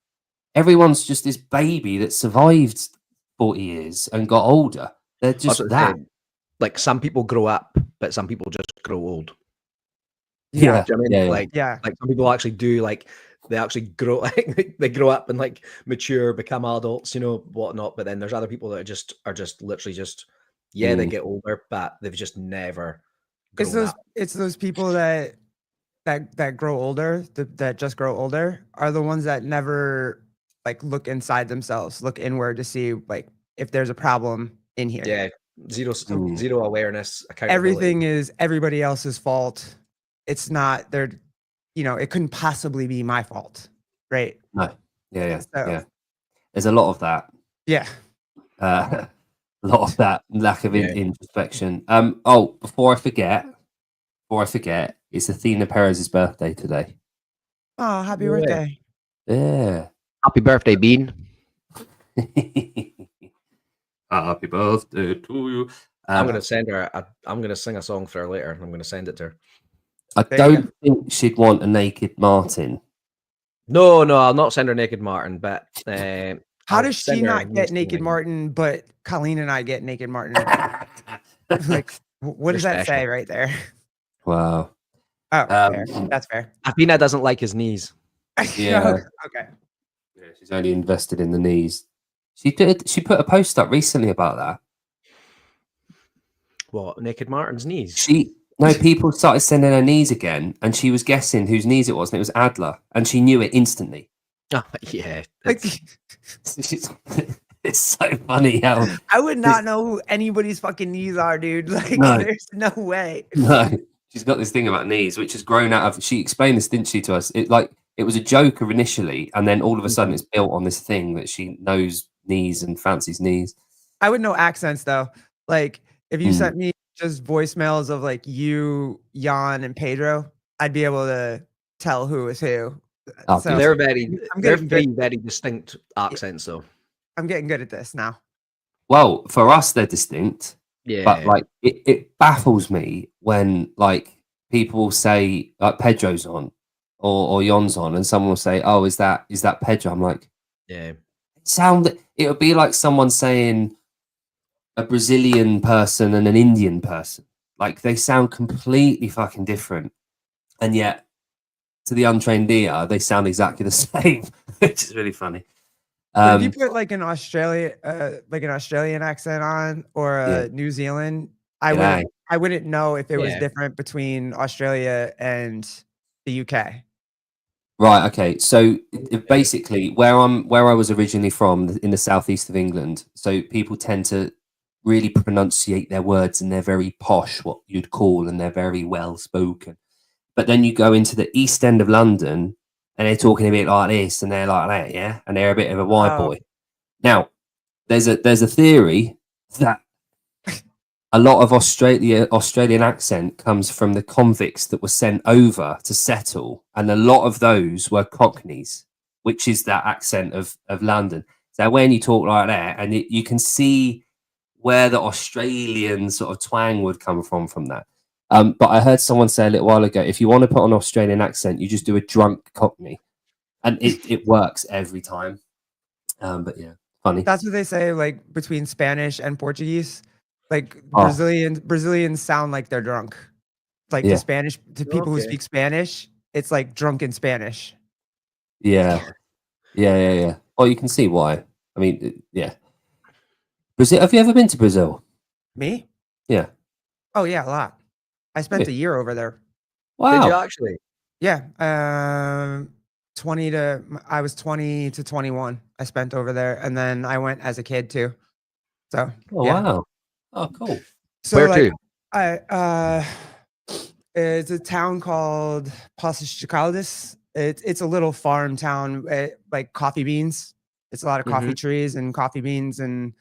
Everyone's just this baby that survived 40 years and got older. They're just that. Like some people grow up, but some people just grow old. Yeah. You know what I mean? Like some people actually do, like they actually grow, like they grow up and like mature, become adults, whatnot. But then there's other people that are just literally just, they get older, but they've just never. It's those people that grow older, that just grow older, are the ones that never like look inside themselves, look inward to see like if there's a problem in here. Yeah. Zero awareness. Everything is everybody else's fault. It's not their, it couldn't possibly be my fault, right? No. Yeah. There's a lot of that. Yeah. A lot of that lack of introspection. Before I forget, it's Athena Perez's birthday today. Oh, happy birthday! Yeah. Happy birthday, Bean. Happy birthday to you. I'm gonna send her. I'm gonna sing a song for her later. I'm gonna send it to her. I don't think she'd want a naked Martin. No, I'll not send her naked Martin. But how does she not get naked Martin, but Colleen and I get naked Martin? Like, what does that say right there? Wow. Oh, fair. That's fair. Athena doesn't like his knees. Yeah. Okay. Yeah, she's only invested in the knees. She put a post up recently about that. What, naked Martin's knees? People started sending her knees again, and she was guessing whose knees it was, and it was Adler, and she knew it instantly. Oh, yeah. It's so funny how I would not know who anybody's fucking knees are, dude. Like, No. there's no way. no, she's got this thing about knees, which has grown out of. She explained this, didn't she, to us? It was a joke initially, and then all of a sudden it's built on this thing that she knows knees and fancies knees. I would know accents though. Like, if you sent me just voicemails of like you, Jan, and Pedro, I'd be able to tell who is who. Oh, So They're I'm they're getting very, good. very distinct accents, though. I'm getting good at this now. Well, for us, they're distinct. Yeah. But like it baffles me when like people will say like Pedro's on or Yon's on, and someone will say, "Oh, is that Pedro?" I'm like, yeah. it would be like someone saying a Brazilian person and an Indian person. Like they sound completely fucking different, and yet to the untrained ear, they sound exactly the same, which is really funny. But if you put like an Australian accent on or a New Zealand, I wouldn't know if it was different between Australia and the UK. Right. Okay. So basically, where I was originally from, in the southeast of England, so people tend to really pronunciate their words, and they're very posh, what you'd call, and they're very well spoken. But then you go into the East End of London, and they're talking a bit like this, and they're like that, yeah, and they're a bit of a white boy. Now, there's a theory that a lot of Australian accent comes from the convicts that were sent over to settle, and a lot of those were Cockneys, which is that accent of London. So when you talk like that, and you can see where the Australian sort of twang would come from that. But I heard someone say a little while ago, if you want to put an Australian accent, you just do a drunk Cockney, and it works every time. But yeah, funny. That's what they say, like between Spanish and Portuguese. Like Brazilians sound like they're drunk. Like to people who speak Spanish, it's like drunken Spanish. Yeah. Oh, you can see why. I mean, yeah. Brazil. Have you ever been to Brazil? Me? Yeah. Oh yeah, a lot. I spent a year over there. Wow. Did you actually? Yeah. I was 20 to 21. I spent over there, and then I went as a kid too. So wow. Oh, cool. So where like to? It's a town called Poços de Caldas. It's a little farm town, like coffee beans. It's a lot of coffee trees and coffee beans, and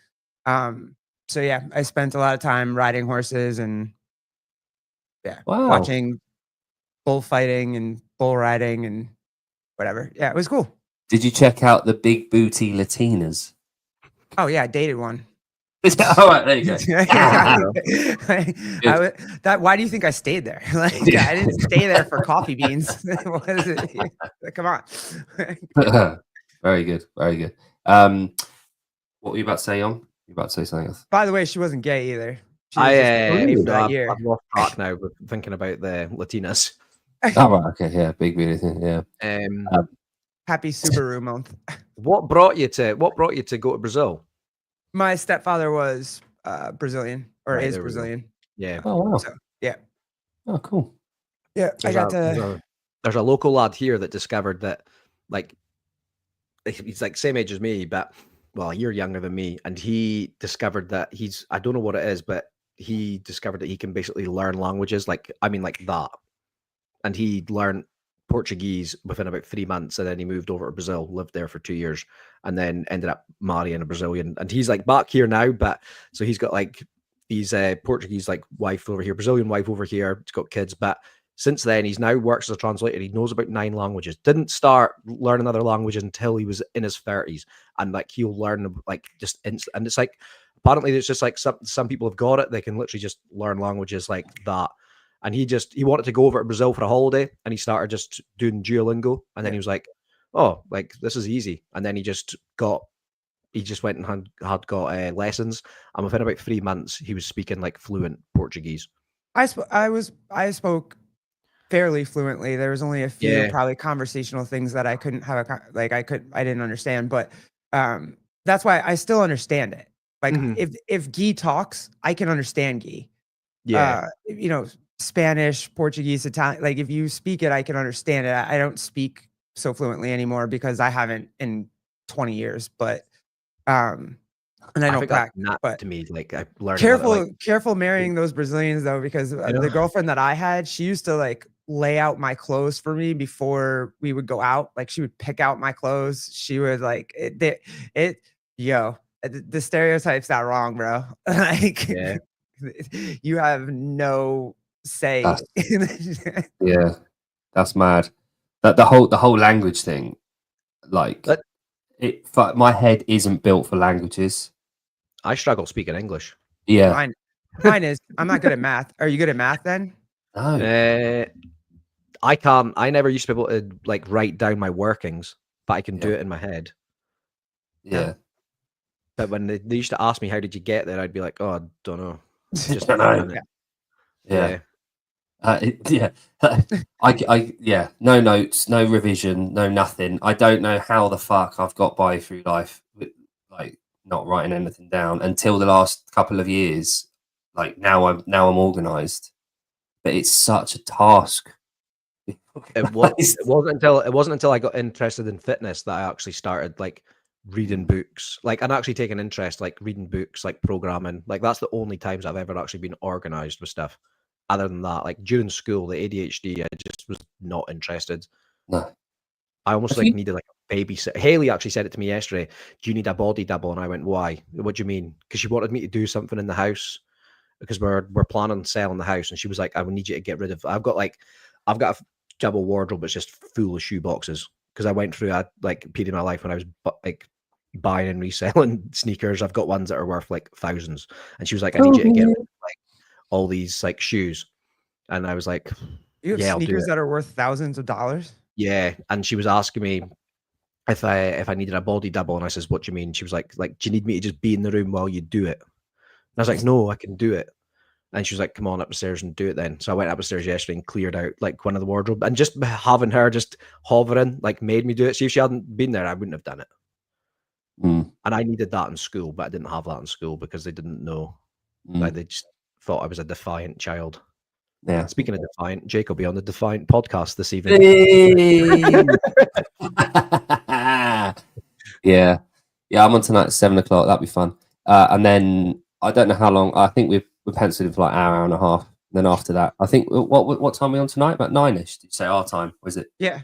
so yeah, I spent a lot of time riding horses and watching bullfighting and bull riding and whatever. Yeah, it was cool. Did you check out the big booty Latinas? Oh yeah, I dated one. All right, there you go. Why do you think I stayed there? Like, I didn't stay there for coffee beans. What is it? Come on. Very good. Very good. What were you about to say, Jon? You about to say something else? By the way, she wasn't gay either. I've lost track now with thinking about the Latinas. Oh, right. Okay. Yeah. Big thing. Yeah. Happy Subaru month. What brought you to go to Brazil? My stepfather was Brazilian, or Right, is Brazilian. Yeah. Oh wow. So, yeah. Oh cool. Yeah, There's a local lad here that discovered that, like, he's like same age as me, but well, a year younger than me, and he discovered that I don't know what it is, but he discovered that he can basically learn languages, like that, and he learned Portuguese within about 3 months, and then he moved over to Brazil, lived there for 2 years, and then ended up marrying a Brazilian, and he's like back here now, but so he's got like these Portuguese like wife over here, Brazilian wife over here, he's got kids, but since then he's now works as a translator. He knows about 9 languages. Didn't start learning other languages until he was in his 30s, and like he'll learn like just and it's like apparently it's just like some people have got it, they can literally just learn languages like that. And he wanted to go over to Brazil for a holiday, and he started just doing Duolingo. And then he was like, oh, like this is easy. And then he just went and had got lessons. And within about 3 months, he was speaking like fluent Portuguese. I spoke fairly fluently. There was only a few probably conversational things that I couldn't have I didn't understand, but that's why I still understand it. Like if Guy talks, I can understand Guy. Yeah. Spanish, Portuguese, Italian, like if you speak it, I can understand it. I don't speak so fluently anymore because I haven't in 20 years, but and I I don't think that's practice. not But to me. Like I learned careful marrying those Brazilians though, because the girlfriend that I had, she used to like lay out my clothes for me before we would go out. Like she would pick out my clothes. She would like the stereotype's not wrong, bro. Like Yeah. you have no say. Yeah, that's mad. That the whole language thing, like But- my head isn't built for languages. I struggle speaking English. Yeah. Mine is. I'm not good at math. Are you good at math then? No. I can't. I never used to be able to like write down my workings, but I can do Yeah. it in my head. Yeah. But when they used to ask me how did you get there, I'd be like, oh, I don't know. Just Don't know. done it. Yeah. Yeah. No notes, no revision, no nothing. I don't know how the fuck I've got by through life with like not writing anything down until the last couple of years. Like now I'm organized, but it's such a task. It wasn't until I got interested in fitness that I actually started like reading books. Like I'm actually taking interest, like reading books, like programming. Like that's the only times I've ever actually been organized with stuff. Other than that, like during school, the ADHD, I just was not interested. No. I almost needed like a babysitter. Haley actually said it to me yesterday. Do you need a body double? And I went, why? What do you mean? Because she wanted me to do something in the house because we're planning on selling the house. And she was like, I would need you to get rid of. I've got a double wardrobe. It's just full of shoe boxes because I went through a like period in my life when I was like buying and reselling sneakers. I've got ones that are worth like thousands. And she was like, I need you to get rid of like all these like shoes. And I was like, you have sneakers that are worth thousands of dollars? Yeah. And she was asking me if I needed a body double. And I says, what do you mean? She was like, do you need me to just be in the room while you do it? And I was like, no, I can do it. And she was like, come on up the stairs and do it then. So I went up the stairs yesterday and cleared out like one of the wardrobe. And just having her just hovering like made me do it. See, if she hadn't been there, I wouldn't have done it. And I needed that in school, but I didn't have that in school because they didn't know. Like they just thought I was a defiant child. Yeah. Speaking of defiant, Jake will be on the Defiant podcast this evening. Yeah. I'm on tonight at 7:00. That'd be fun. And then I don't know how long. I think we're penciled in for like an hour and a half. And then after that, I think what time are we on tonight? About 9ish. Did you say our time? Was it? Yeah.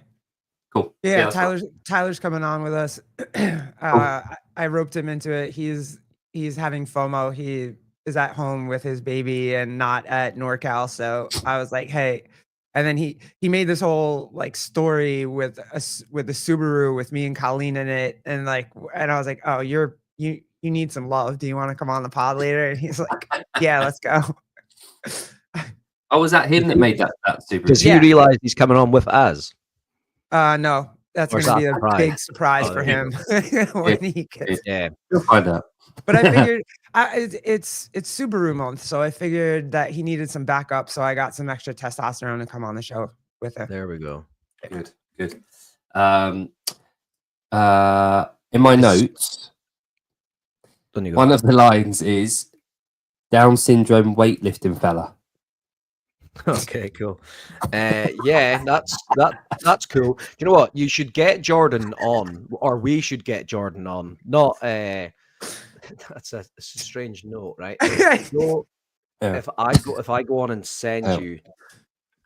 Cool. Yeah, Tyler's coming on with us. I roped him into it. He's having FOMO. He is at home with his baby and not at NorCal. So I was like, hey, and then he made this whole like story with the Subaru with me and Colleen in it, and I was like, oh, you need some love. Do you want to come on the pod later? And he's like, yeah, let's go. Oh, was that him that made that Subaru? Does he realize he's coming on with us? No, that's going to be a big surprise for him when he gets. Yeah, you'll find out. But I figured it's Subaru month, so I figured that he needed some backup. So I got some extra testosterone to come on the show with him. There we go. Good. In my notes, one of the lines is Down syndrome weightlifting fella. Okay, cool. Yeah, that's cool. You know what? You should get Jordan on, or we should get Jordan on. Not that's a strange note, right? So, if I go on and send you,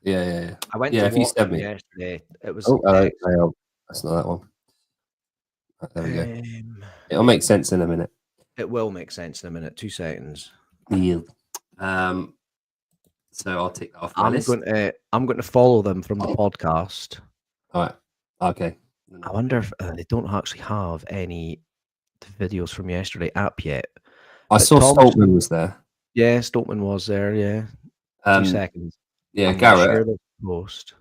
yeah. I went to if you send me yesterday. It was that's not that one. There we go. It'll make sense in a minute. It will make sense in a minute. 2 seconds. Yeah. So I'll take that off my list. I'm going to follow them from the podcast. All right. Okay. I wonder if they don't actually have any videos from yesterday up yet. I saw Stoltman was there. Yeah, Stoltman was there. Yeah. 2 seconds. Yeah, I'm Garrett. share the post.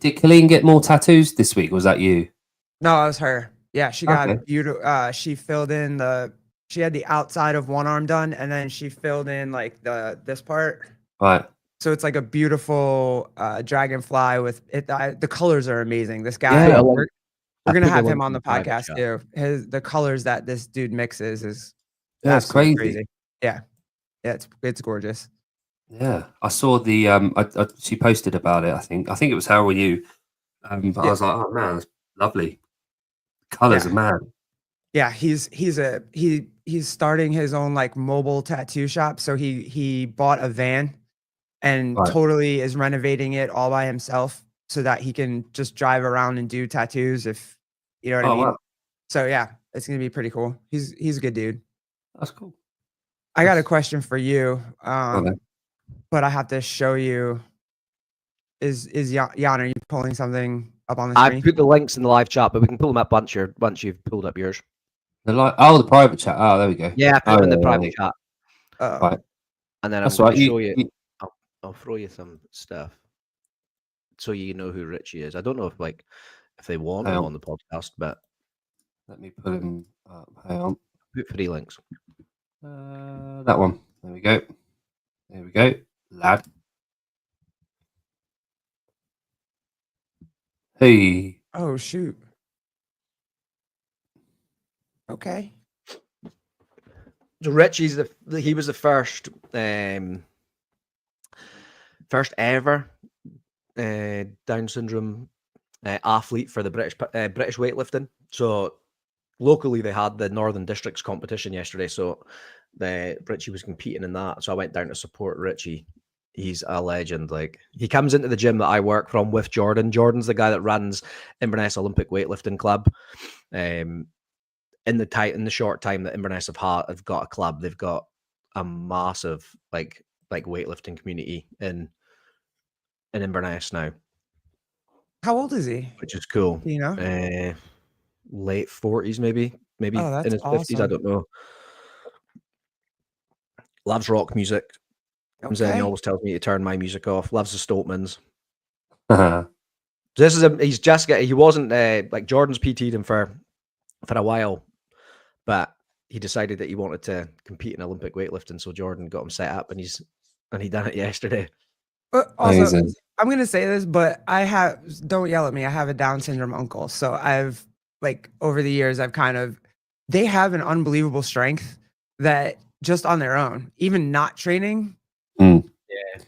Did Colleen get more tattoos this week? Was that you? No, it was her. Yeah, she got beautiful. She filled in she had the outside of one arm done, and then she filled in like this part. Right. So it's like a beautiful dragonfly with it. The colors are amazing. This guy, we're gonna have him on the podcast too. The colors that this dude mixes is it's crazy. Yeah, it's gorgeous. Yeah, I saw the she posted about it. I think it was her or you. But I was like, oh man, it's lovely. Colors are mad. Yeah, he's starting his own like mobile tattoo shop. So he bought a van and Right. totally is renovating it all by himself so that he can just drive around and do tattoos if you know what I Oh mean. wow, So yeah, it's gonna be pretty cool. He's a good dude. that's cool. I got a That's- question for you, Okay. but I have to show you. Is Jan, are you pulling something up on the I've screen? put the links in the live chat, but we can pull them up once you've pulled up yours. The private chat. Oh, there we go. Yeah, I put them in the yeah, private yeah. chat, Right. and then That's I'm going right. to show you. I'll throw you some stuff so you know who Richie is. I don't know if they want Hang him on. on the podcast, but Let me put him up. Hang on. put 3 links. That one. There we go. There we go, lad. Hey. Oh shoot. Okay. So Richie's he was the first ever Down syndrome athlete for the British weightlifting. So locally they had the Northern Districts competition yesterday. So Richie was competing in that. So I went down to support Richie. He's a legend. Like, he comes into the gym that I work from with Jordan. Jordan's the guy that runs Inverness Olympic Weightlifting Club. In the short time that Inverness have got a club, they've got a massive like weightlifting community in Inverness now, How old is he? which is cool. Do you know? Late 40s, maybe Oh, that's in his 50s. I awesome. don't know. Loves rock music. And then he Okay. always tells me to turn my music off. Loves the Stoltmans. Right. This is he's just he wasn't like Jordan's PT'd him for a while, but he decided that he wanted to compete in Olympic weightlifting. So Jordan got him set up, and he done it yesterday. But also, Amazing. I'm gonna say this, but don't yell at me. I have a Down syndrome uncle, so I've over the years they have an unbelievable strength that just on their own, even not training. Mm. Yeah.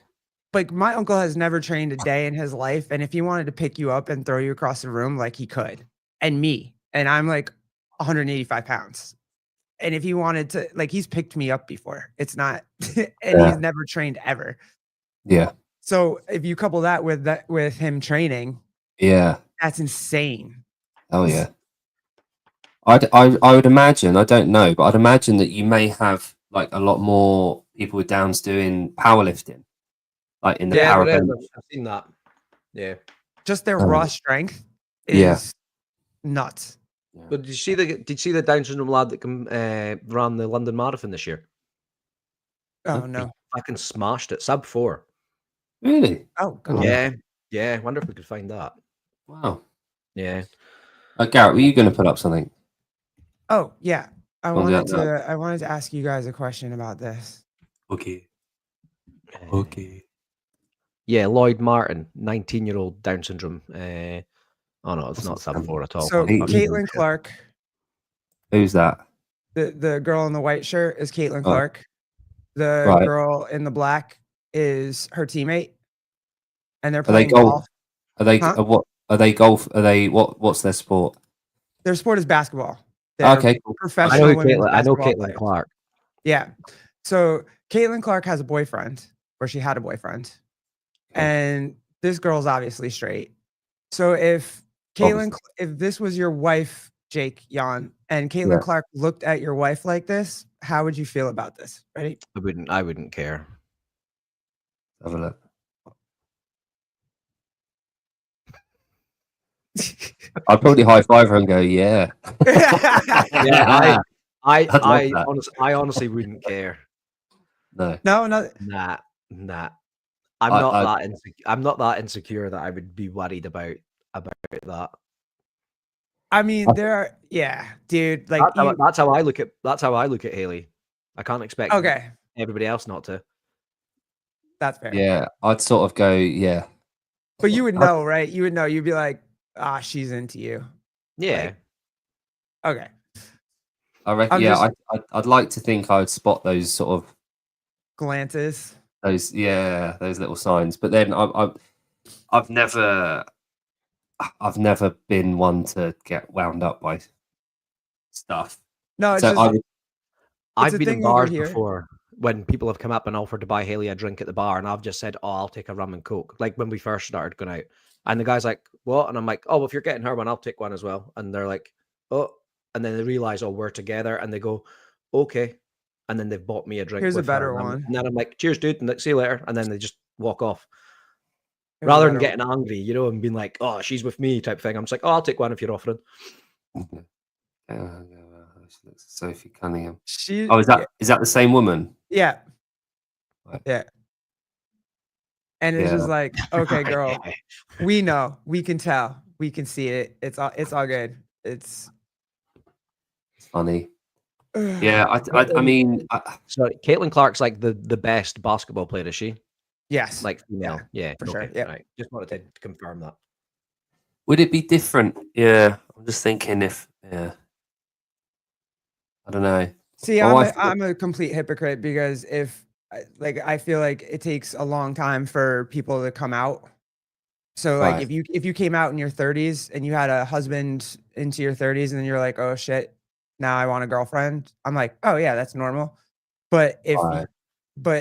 Like, my uncle has never trained a day in his life, and if he wanted to pick you up and throw you across the room, like, he could. And I'm like 185 pounds. And if he wanted to, like, he's picked me up before. It's not, and he's never trained ever. Yeah. So if you couple that with him training, Yeah. that's insane. Oh yeah. I would imagine, I don't know, but I'd imagine that you may have like a lot more people with Downs doing powerlifting, like in the power bench. I've seen that. Yeah. Just their Oh. raw strength Yeah. is nuts. But did you see the Down syndrome lad that ran the London Marathon this year? Oh He no. fucking smashed it. Sub 4. Really? Oh god. Yeah. Yeah. Wonder if we could find that. Wow. Yeah. Garrett, were you going to put up something? Oh yeah. I Well, wanted yeah, to ask you guys a question about this. Okay. Okay. Yeah, Lloyd Martin, 19-year-old Down syndrome. Oh no, it's not sub 4 at all. So Hey, Caitlin Clark, Who's that? the girl in the white shirt is Caitlin Right. Clark. The Right. girl in the black is her teammate, and they're Are they playing golf. Are they Huh? what? Are they golf? Are they what's their sport? Their sport is basketball. They're Okay, cool. professional I women's know basketball Caitlin players. Clark. Yeah. So Caitlin Clark has a boyfriend, or she had a boyfriend, Okay. and this girl's obviously straight. So if this was your wife, Jake Jan, and Caitlin Yeah. Clark looked at your wife like this, how would you feel about this? Ready? I wouldn't care. Have a look. I'd probably high five her and go, yeah. Yeah, I'd love that. I honestly wouldn't care. No. No. Nah. I'm not that insecure that I would be worried about that. I mean, dude. Like, That's how I look at Haley. I can't expect okay, everybody else not to. that's fair. Yeah, I'd sort of go, yeah. But you would know, right? You would know. You'd be like, she's into you. Yeah. Okay. I reckon. I'd like to think I would spot those sort of Glances. those little signs. But then I've never been one to get wound up by stuff. No, it's So just I would, I've a been in thing over bars here. before when people have come up and offered to buy Haley a drink at the bar, and I've just said, "Oh, I'll take a rum and coke." Like when we first started going out, and the guy's like, "What?" And I'm like, "Oh, well, if you're getting her one, I'll take one as well." And they're like, "Oh," and then they realize, "Oh, we're together," and they go, "Okay," and then they've bought me a drink. Here's a with her, better and one. then I'm like, "Cheers, dude," and like, see you later, and then they just walk off. Here's a Rather than better one. getting angry, you know, and being like, "Oh, she's with me," type thing. I'm just like, "Oh, I'll take one if you're offering." Sophie Cunningham. She, Oh, is that the same woman? yeah, Right. yeah. And it's Yeah. just like, okay, girl, we know, we can tell, we can see it. It's all good. It's Funny. Yeah, I mean, So Caitlin Clark's like the best basketball player, is she? yes, Like female, yeah, for sure. okay, Yep. right. Just wanted to confirm that. would it be different? Yeah, I'm just thinking if, yeah, I don't know. See, My wife- I'm a complete hypocrite because I feel like it takes a long time for people to come out. So like Right. if you came out in your 30s and you had a husband into your 30s and then you're like, oh shit, now I want a girlfriend. I'm like, oh yeah, that's normal. But Right.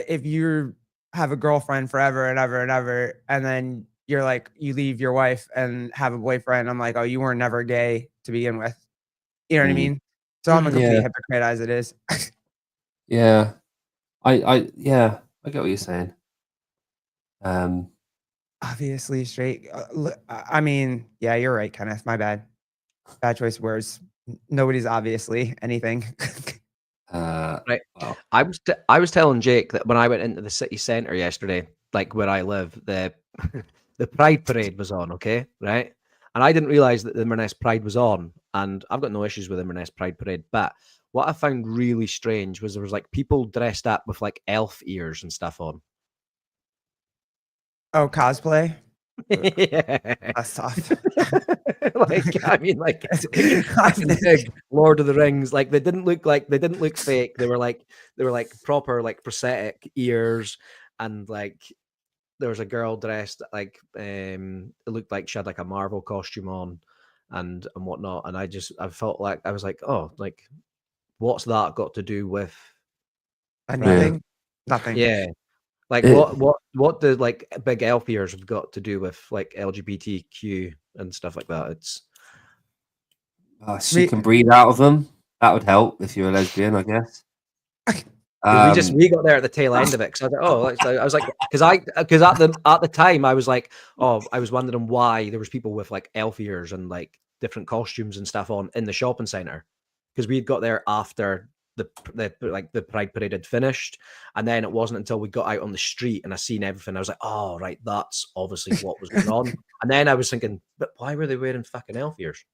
if you have a girlfriend forever and ever and ever, and then you're like, you leave your wife and have a boyfriend, I'm like, oh, you were never gay to begin with. You know what I Mm. mean? So I'm a complete Yeah. hypocrite as it is. Yeah. I get what you're saying. Obviously straight. I mean, yeah, you're right, Kenneth. My bad. Bad choice of words. Nobody's obviously anything. Right. Well, I was telling Jake that when I went into the city centre yesterday, like where I live, the the Pride Parade was on, okay, right? And I didn't realise that the Inverness Pride was on, and I've got no issues with Inverness Pride Parade, but what I found really strange was there was like people dressed up with like elf ears and stuff on. Oh, cosplay? Yeah. That's tough. Like, I mean, like fucking Honest- big Lord of the Rings. Like they didn't look fake. They were like proper like prosthetic ears, and like there was a girl dressed like it looked like she had like a Marvel costume on and whatnot. And I felt like I was like, oh, like what's that got to do with Anything? Nothing. yeah. Like It- what the like big elf ears have got to do with like LGBTQ and stuff like that? It's she Me- can breathe out of them. That would help if you're a lesbian, I guess. we got there at the tail end of it because I was like, oh, I was like, because at the time I was like, oh, I was wondering why there was people with like elf ears and like different costumes and stuff on in the shopping center because we got there after the Pride Parade had finished, and then it wasn't until we got out on the street and I seen everything I was like, oh right, that's obviously what was going on. And then I was thinking, but why were they wearing fucking elf ears?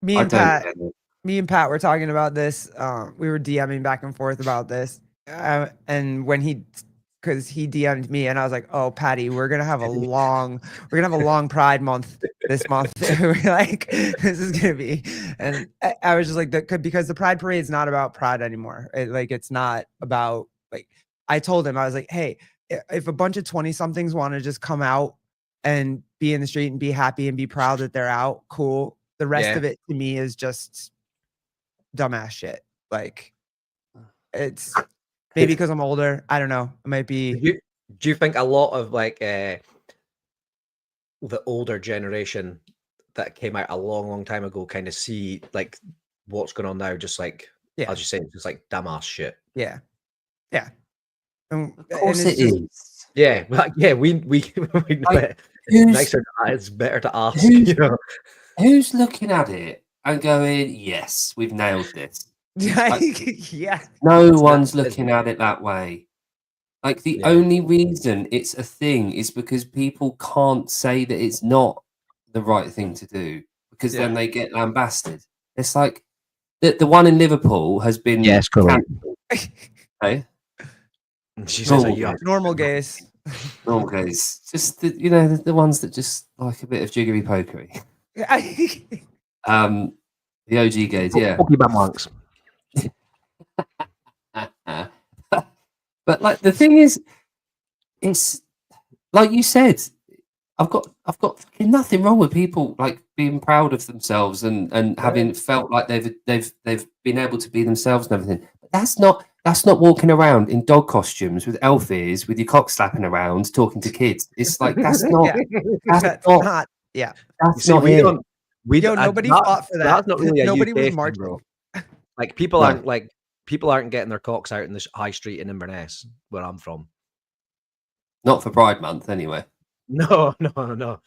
Me I and don't Pat, get it. me and Pat were talking about this. We were DMing back and forth about this. And when because he DM'd me and I was like, oh, Patty, we're gonna have a long Pride month this month. We're like, this is gonna be, and I was just like, because the Pride Parade is not about Pride anymore. It's not about like. I told him, I was like, hey, if a bunch of 20 somethings want to just come out and be in the street and be happy and be proud that they're out, cool. The rest Yeah. of it to me is just dumbass shit. Like it's maybe because I'm older. I don't know. It might be. Do you think a lot of like the older generation that came out a long time ago kind of see like what's going on now? Just like Yeah. as you say, just like dumbass shit. Yeah. Yeah. And Of course it's it just, is. Yeah, well, yeah, we Like, it's nicer. It's better to ask. who's- You know, Who's looking at it and going, yes, we've nailed this? yeah. No It's one's not- looking at it that way. Like the Yeah. only reason it's a thing is because people can't say that it's not the right thing to do because then Yeah. they get lambasted. It's like the one in Liverpool has been Yes, correct. cancelled. Okay? She says, Normal "You guys. Normal gays. Normal guys. Just the ones that just like a bit of jiggery pokery. The OG gays, yeah. Pokemon monks." But like the thing is, it's like you said, I've got fucking nothing wrong with people like being proud of themselves and having felt like they've been able to be themselves and everything. But that's not walking around in dog costumes with elf ears with your cock slapping around talking to kids. It's like that's not That's not. Yeah. that's not it. Nobody fought for that. That's not really a Nobody UK was thing, marching. bro. Like people aren't getting their cocks out in the high street in Inverness, where I'm from. Not for Pride Month, anyway. No.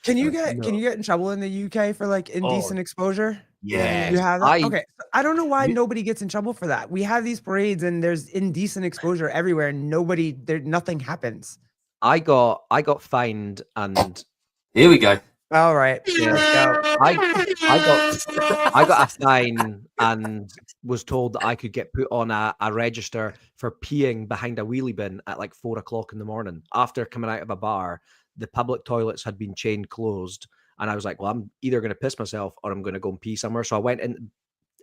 Can you get in trouble in the UK for like indecent exposure? Yeah, You have that? Okay. So I don't know why nobody gets in trouble for that. We have these parades and there's indecent exposure everywhere and nothing happens. I got fined and here we go. All right. Yeah. Let's go. I got a fine and was told that I could get put on a register for peeing behind a wheelie bin at like 4 o'clock in the morning after coming out of a bar. The public toilets had been chain closed, and I was like, well, I'm either going to piss myself or I'm going to go and pee somewhere. So I went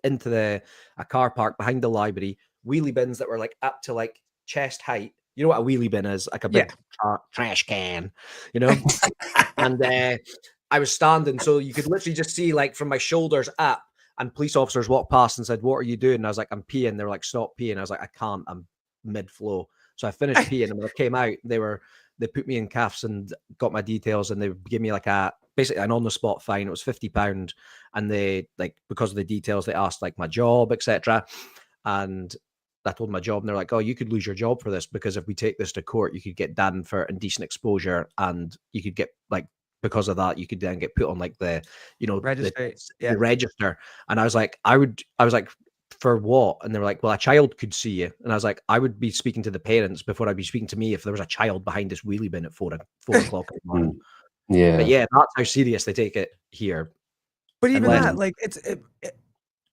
into a car park behind the library, wheelie bins that were like up to like chest height. You know what a wheelie bin is? Like a big trash can, you know? And I was standing, so you could literally just see like from my shoulders up, and police officers walked past and said, what are you doing? And I was like, I'm peeing. They were like, stop peeing. I was like, I can't, I'm mid-flow. So I finished peeing, and when I came out, they put me in cuffs and got my details, and they gave me like basically an on-the-spot fine. It was £50, and they because of the details, they asked like my job, etc. And I told my job, and they're like, oh, you could lose your job for this, because if we take this to court, you could get done for indecent exposure, and you could get like, because of that, you could then get put on like the register. And I was like, for what? And they were like, well, a child could see you. And I was like, I would be speaking to the parents before I'd be speaking to me if there was a child behind this wheelie bin at 4 o'clock in the morning. Yeah. But yeah, that's how serious they take it here. But even that, like,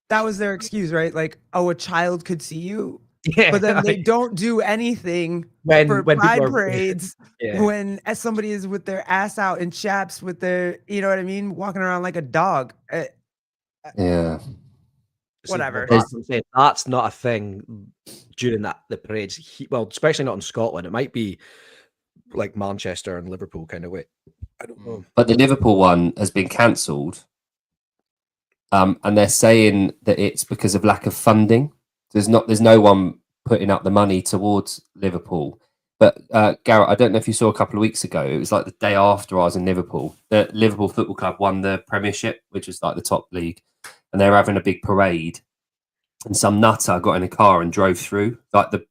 that was their excuse, right? Like, oh, a child could see you. Yeah. But then they don't do anything for pride parades when somebody is with their ass out in chaps with their, you know what I mean, walking around like a dog. Yeah. Whatever. That's not a thing during the parades. Well, especially not in Scotland. It might be like Manchester and Liverpool kind of way. I don't know. But the Liverpool one has been cancelled. And they're saying that it's because of lack of funding. There's no one putting up the money towards Liverpool. But Garrett, I don't know if you saw a couple of weeks ago, it was like the day after I was in Liverpool, the Liverpool Football Club won the Premiership, which is like the top league. And they were having a big parade, and some nutter got in a car and drove through like the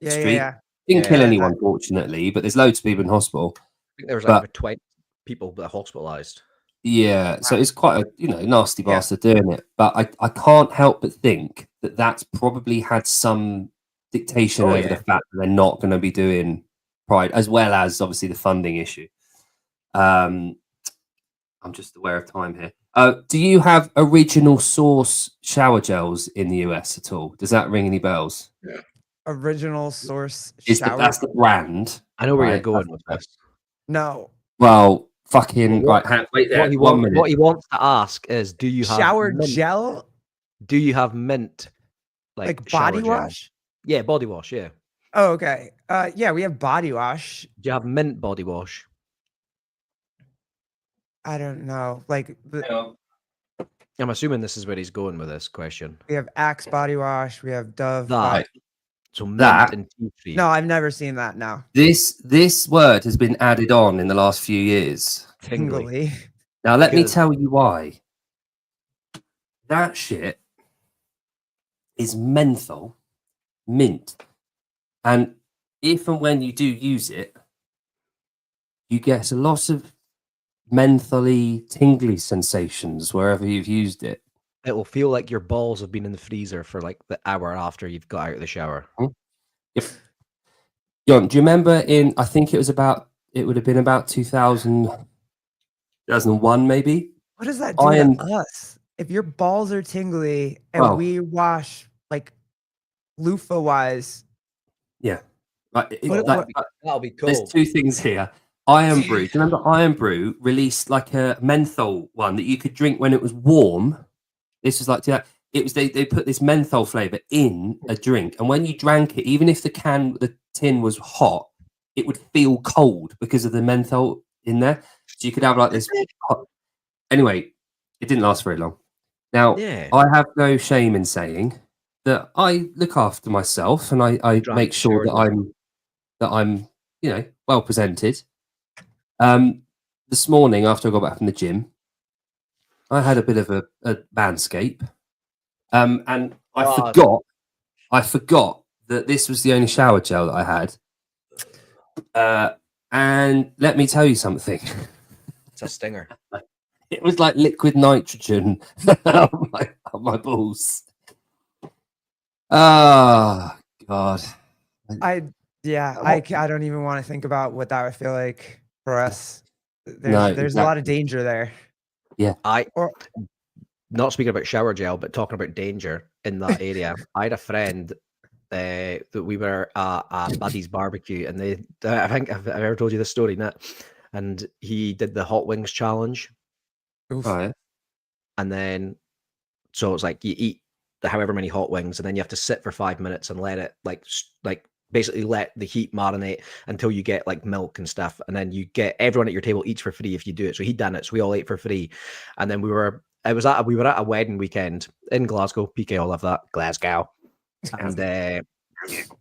street. Didn't kill anyone, fortunately, but there's loads of people in hospital. I think there was like over 20 people that are hospitalised. Yeah, so it's quite a nasty bastard doing it. But I can't help but think that that's probably had some dictation over the fact that they're not going to be doing Pride, as well as obviously the funding issue. I'm just aware of time here. Do you have Original Source shower gels in the US at all? Does that ring any bells? Yeah. Original Source shower. That's the brand. I know where you're going with this. No. Well, fucking wait there. What he wants to ask is, do you have shower gel? Do you have mint like body wash? Yeah, body wash. Yeah. Oh, okay. Yeah, we have body wash. Do you have mint body wash? I don't know. Like, I'm assuming this is where he's going with this question. We have Axe body wash. We have Dove. So mint and tea tree. No, I've never seen that. Now this word has been added on in the last few years. Tingly. Now let me tell you why. That shit is menthol, mint, and if and when you do use it, you get a lot of mentally tingly sensations wherever you've used it. It will feel like your balls have been in the freezer for like the hour after you've got out of the shower. Yep. Jon, do you remember I think it would have been about 2001 maybe? What does that do to us? If your balls are tingly and we wash like loofah wise. Yeah. That'll be cool. There's two things here. Iron Brew. Do you remember Iron Brew released like a menthol one that you could drink when it was warm? This was like they put this menthol flavor in a drink, and when you drank it, even if the tin was hot, it would feel cold because of the menthol in there, so you could have like this. Anyway, it didn't last very long. Now, Yeah. I have no shame in saying that I look after myself and I Drank make sure that showered I'm well presented. This morning after I got back from the gym, I had a bit of a landscape, and I forgot that this was the only shower gel that I had. And let me tell you something. It's a stinger. It was like liquid nitrogen on my balls. Oh God. I don't even want to think about what that would feel like for us. There's a lot of danger there. Yeah. Not speaking about shower gel, but talking about danger in that area. I had a friend that we were at a buddy's barbecue, and I think I've ever told you this story, Nat. And he did the hot wings challenge. Oof. Right. And then, so it's like you eat however many hot wings, and then you have to sit for 5 minutes and let it like basically let the heat marinate until you get like milk and stuff, and then you get everyone at your table eats for free if you do it. So he'd done it, so we all ate for free, and then we were at a wedding weekend in Glasgow. PK, all of that, Glasgow, and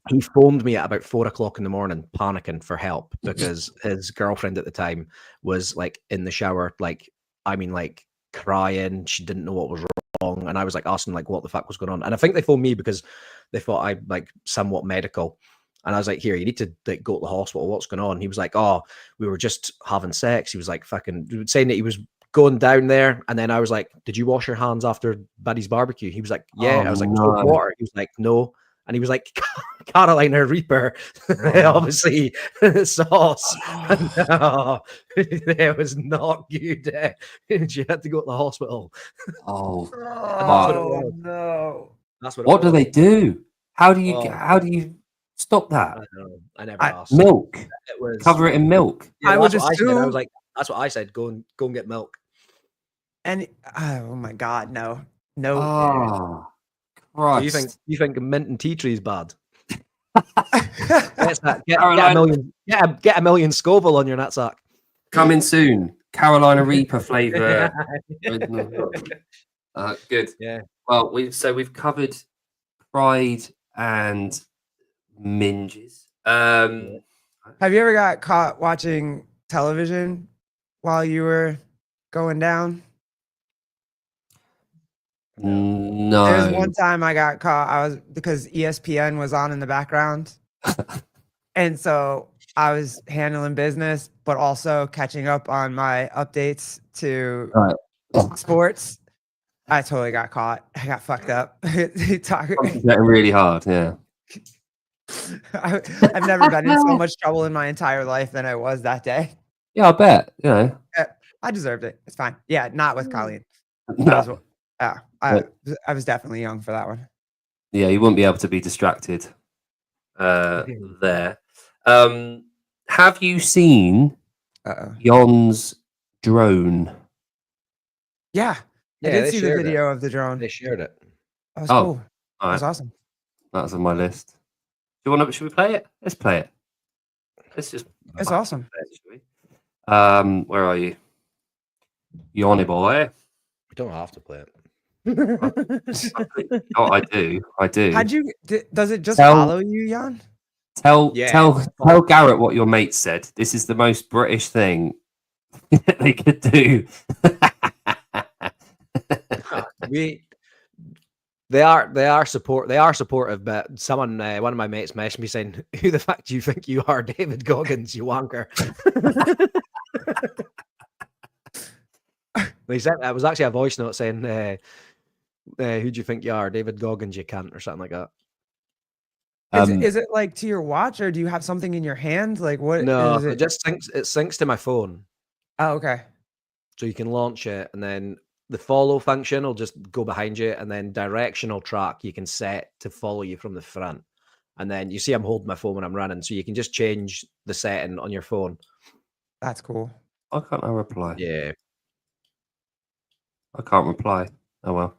he phoned me at about 4 o'clock in the morning, panicking for help because his girlfriend at the time was like in the shower, like crying. She didn't know what was wrong, and I was like asking like what the fuck was going on. And I think they phoned me because they thought I like somewhat medical. And I was like, here, you need to like go to the hospital. What's going on? He was like, oh, we were just having sex. He was like fucking saying that he was going down there. And then I was like, did you wash your hands after Buddy's barbecue? He was like, yeah. I was like, no. Water. He was like, no. And he was like, Carolina Reaper, obviously, sauce. No, it was not good. She had to go to the hospital. Oh, no. That's what. What do they do? How do you stop that? I don't know. I never asked. Milk. It was Cover it in milk. Yeah, I would assume. I was like, that's what I said. Go and get milk. And oh my God, no. Oh, Christ. So you think mint and tea tree is bad? Get a million Scoville on your nutsack. Coming soon. Carolina Reaper flavor. Good. Yeah. Well, we've covered pride and minges. Have you ever got caught watching television while you were going down? No. There's one time I got caught. Because ESPN was on in the background. And so I was handling business, but also catching up on my updates to sports. I totally got caught. I got fucked up. Getting really hard, yeah. I've never been in so much trouble in my entire life than I was that day. Yeah, I bet. I deserved it. It's fine. Yeah, not with Colleen. No. I was definitely young for that one. Yeah, you wouldn't be able to be distracted there. Have you seen Yon's drone? Yeah, I did see the video of the drone. They shared it. That was cool. That was awesome. That's on my list. Should we play it? Let's play it. It's awesome. Where are you? Yonny boy. We don't have to play it. Oh, I do. Does it just follow you, Jan? Tell Garrett what your mate said. This is the most British thing they could do. They are supportive, but someone, one of my mates messaged me saying, "Who the fuck do you think you are, David Goggins, you wanker?" He said that was actually a voice note saying, "Who do you think you are, David Goggins, you cunt," or something like that. Is it like to your watch, or do you have something in your hand? Like what? No, it just syncs to my phone. Oh, okay. So you can launch it, and then the follow function will just go behind you, and then directional track you can set to follow you from the front. And then you see I'm holding my phone when I'm running, so you can just change the setting on your phone. That's cool. Why can't I reply? Yeah. I can't reply. Oh well.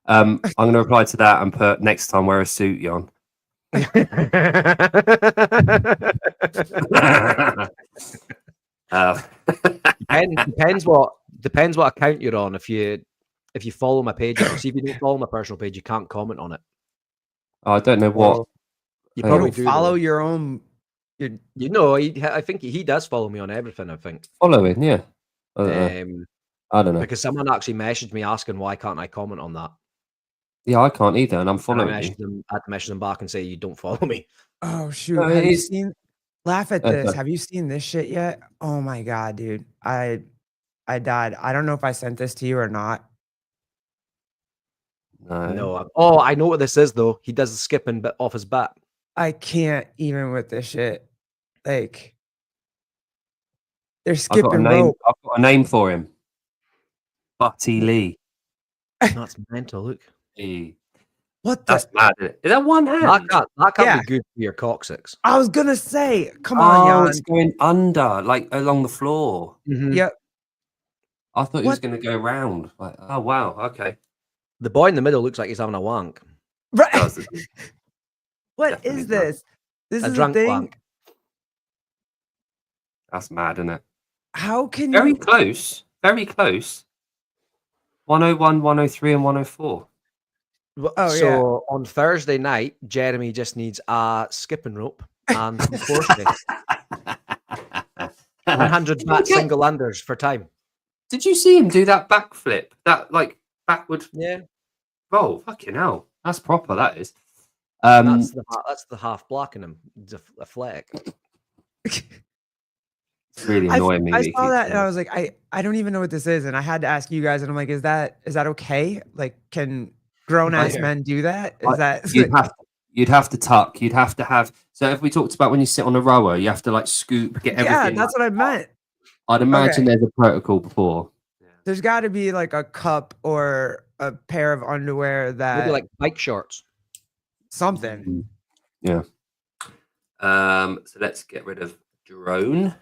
I'm going to reply to that and put next time wear a suit, Jon. Depends what account you're on. If you follow my page, see if you don't follow my personal page, you can't comment on it. I don't know what. You You probably don't do follow though. your own. You know, I think he does follow me on everything. I think. Following, yeah. I don't know. Because someone actually messaged me asking why can't I comment on that. Yeah, I can't either, and I'm And I following you. had to message them back and say you don't follow me. Oh shoot! No, Have it you is- seen? Laugh at Okay. this. Have you seen this shit yet? Oh my god, dude! I died. I don't know if I sent this to you or not. No. Oh, I know what this is though. He does the skipping bit off his back. I can't even with this shit. Like they're I've got a skipping name. rope. I've got a name for him. Butty Lee. That's mental. Look, What That's the? mad. Isn't it? Is that one hand? that can't Yeah. be good for your coccyx. I was gonna say, come on, Jan. It's going under, like along the floor. Yep. I thought he was What? going to go round. Like, oh wow, okay. The boy in the middle looks like he's having a wank. Right. Does it? What Definitely is does. this? This A is a drunk thing. wank. That's mad, isn't it? How can Very you? close. Very close. 101, 103, and 104. Oh, So on Thursday night, Jeremy just needs a skipping rope and some force. 100 baht single unders for time. Did you see him do that backflip? That like backward Yeah, roll? Fucking hell. That's proper, that is. that's the half blocking him. It's a fleck. It's really annoying me. I that he saw keeps that and doing I was like, I don't even know what this is, and I had to ask you guys, and I'm like, is that okay? Like, can grown ass Yeah. men do that? Is that You'd have to tuck. You'd have to have. So if we talked about when you sit on a rower, you have to like scoop, get everything. yeah? That's what I meant. I'd imagine there's a protocol before. There's got to be like a cup or a pair of underwear that Maybe like bike shorts. something. Yeah. So let's get rid of drone.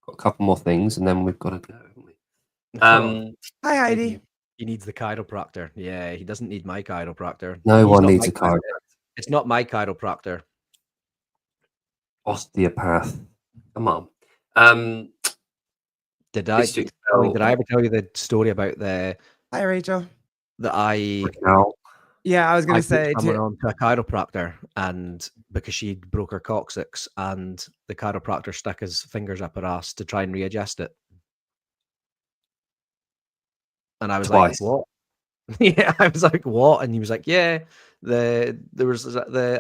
Got a couple more things, and then we've got to go, haven't we? Hi Heidi. He needs the chiropractor. Yeah, he doesn't need my chiropractor. No He's one not needs my a chiropractor. It's not my chiropractor. Osteopath. Come on. Did I District ever tell you the story about Hi Rachel. that I Yeah, I was gonna took say someone too. on to a chiropractor, and because she broke her coccyx, and the chiropractor stuck his fingers up her ass to try and readjust it. And I was Twice. like, "What?" Yeah, I was like, "What?" And he was like, "Yeah." The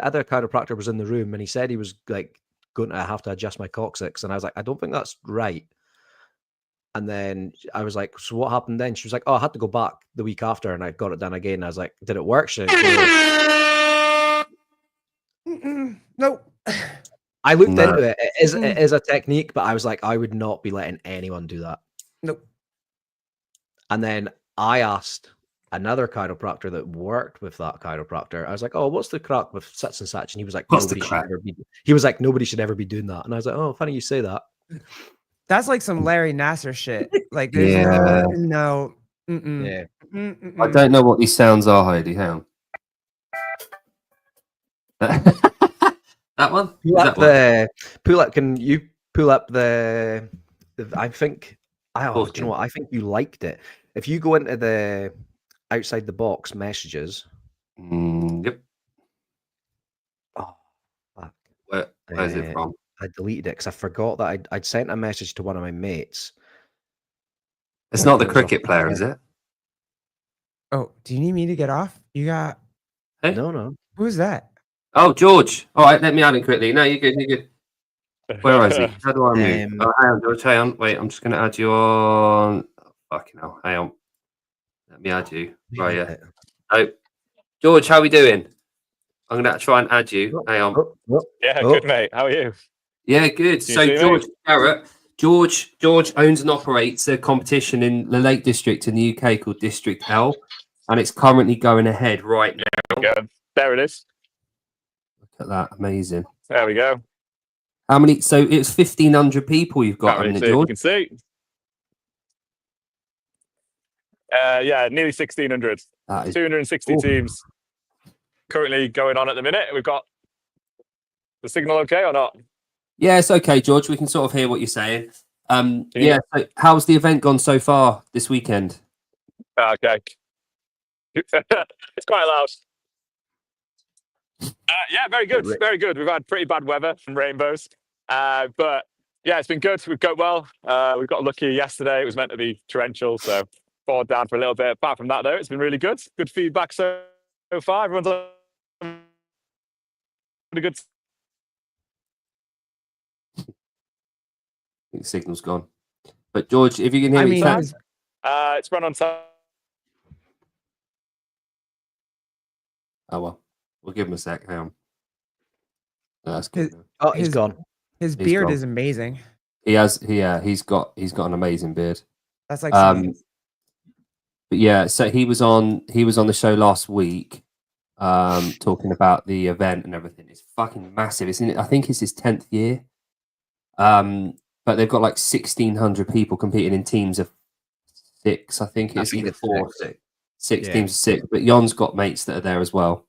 other chiropractor was in the room, and he said he was like going to have to adjust my coccyx, and I was like, "I don't think that's right." And then I was like, "So what happened then?" She was like, "Oh, I had to go back the week after, and I got it done again." And I was like, "Did it work?" She said, "No." Nope. I looked No. into it. It is a technique, but I was like, I would not be letting anyone do that. Nope. And then I asked another chiropractor that worked with that chiropractor. I was like, "Oh, what's the crack with such and such?" And he was like, What's the "Nobody should crack? ever be." He was like, "Nobody should ever be doing that." And I was like, "Oh, funny you say that." That's like some Larry Nasser shit. Like, there's Yeah. no. Mm-mm. Yeah. Mm-mm. I don't know what these sounds are, Heidi. Hang on. That one? Pull Is up that one? Can you pull up the I think course do you know what? I think you liked it. If you go into the outside the box messages. Yep. Oh, fuck. Where's it from? I deleted it because I forgot that I'd sent a message to one of my mates. It's not the There was a cricket player, is it? Oh, do you need me to get off? You got Hey? No. who's that? Oh, George. All right, let me add him quickly. No, you're good. You're good. Where is he? How do I mute? Hang on, George. Hang on. Wait, I'm just going to add you on. Oh, fucking hell. Hang on. Let me add you. Right, yeah. Oh, George, how are we doing? I'm going to try and add you. Hang on. Yeah, good, mate. How are you? Yeah, good. you So, see me? George Garrett, George owns and operates a competition in the Lake District in the UK called District L, and it's currently going ahead right now. Good. There it is. Look at that. Amazing. There we go. How many? So it's 1,500 people you've got, Can't really haven't see it, if you George? can see. Yeah, nearly 1,600. That is 260 teams currently going on at the minute. We've got the signal okay or not? Yeah, it's okay, George. We can sort of hear what you're saying. Yeah. So how's the event gone so far this weekend? Okay. It's quite loud. Yeah, very good. Very good. We've had pretty bad weather from rainbows. But yeah, it's been good. We've got well. We got lucky yesterday. It was meant to be torrential, so poured down for a little bit. Apart from that, though, it's been really good. Good feedback so far. Everyone's pretty good. I think the signal's gone. But George, if you can hear me, chat. It's run on time. Oh well, we'll give him a sec. Hang on. No, that's good. Oh, he's gone. His He's beard gone. is amazing. He has. He's got an amazing beard. That's like saying, But yeah, so he was on the show last week, talking about the event and everything. It's fucking massive. I think it's his 10th year. But they've got like 1,600 people competing in teams of 6. I think it's either 4 or 6. 6 teams of 6. But Yon's got mates that are there as well.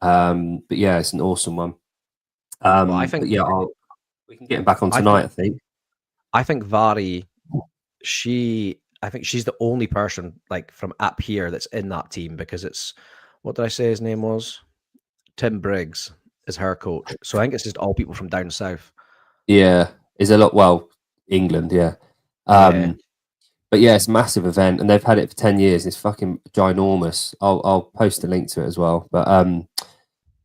But yeah, it's an awesome one. Well, I think we can get him back on tonight. I think. I think Vari, I think she's the only person like from up here that's in that team, because it's, what did I say his name was? Tim Briggs is her coach. So I think it's just all people from down south. Yeah, is a lot. Well, England, yeah. But yeah, it's a massive event, and they've had it for 10 years. It's fucking ginormous. I'll post a link to it as well. But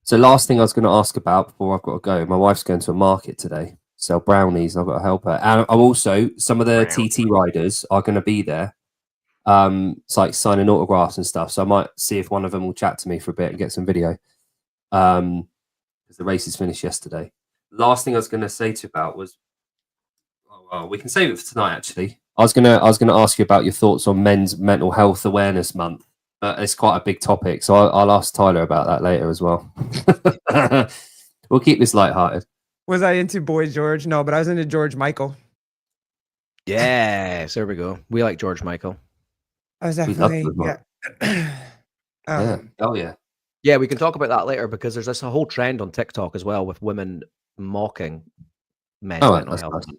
so last thing I was going to ask about before I've got to go. My wife's going to a market today, sell brownies. I've got to help her, and I'm also, some of the TT riders are going to be there. It's like signing autographs and stuff. So I might see if one of them will chat to me for a bit and get some video. Because the races finished yesterday. Last thing I was going to say to you about was, well, we can save it for tonight. Actually, I was gonna ask you about your thoughts on Men's Mental Health Awareness Month, but it's quite a big topic, so I'll ask Tyler about that later as well. We'll keep this lighthearted. was I into Boy George? No, but I was into George Michael. Yes, there we go. We like George Michael. I was We love definitely George yeah. Oh yeah. Yeah, we can talk about that later, because there's this whole trend on TikTok as well with women mocking men's mental health. Nice.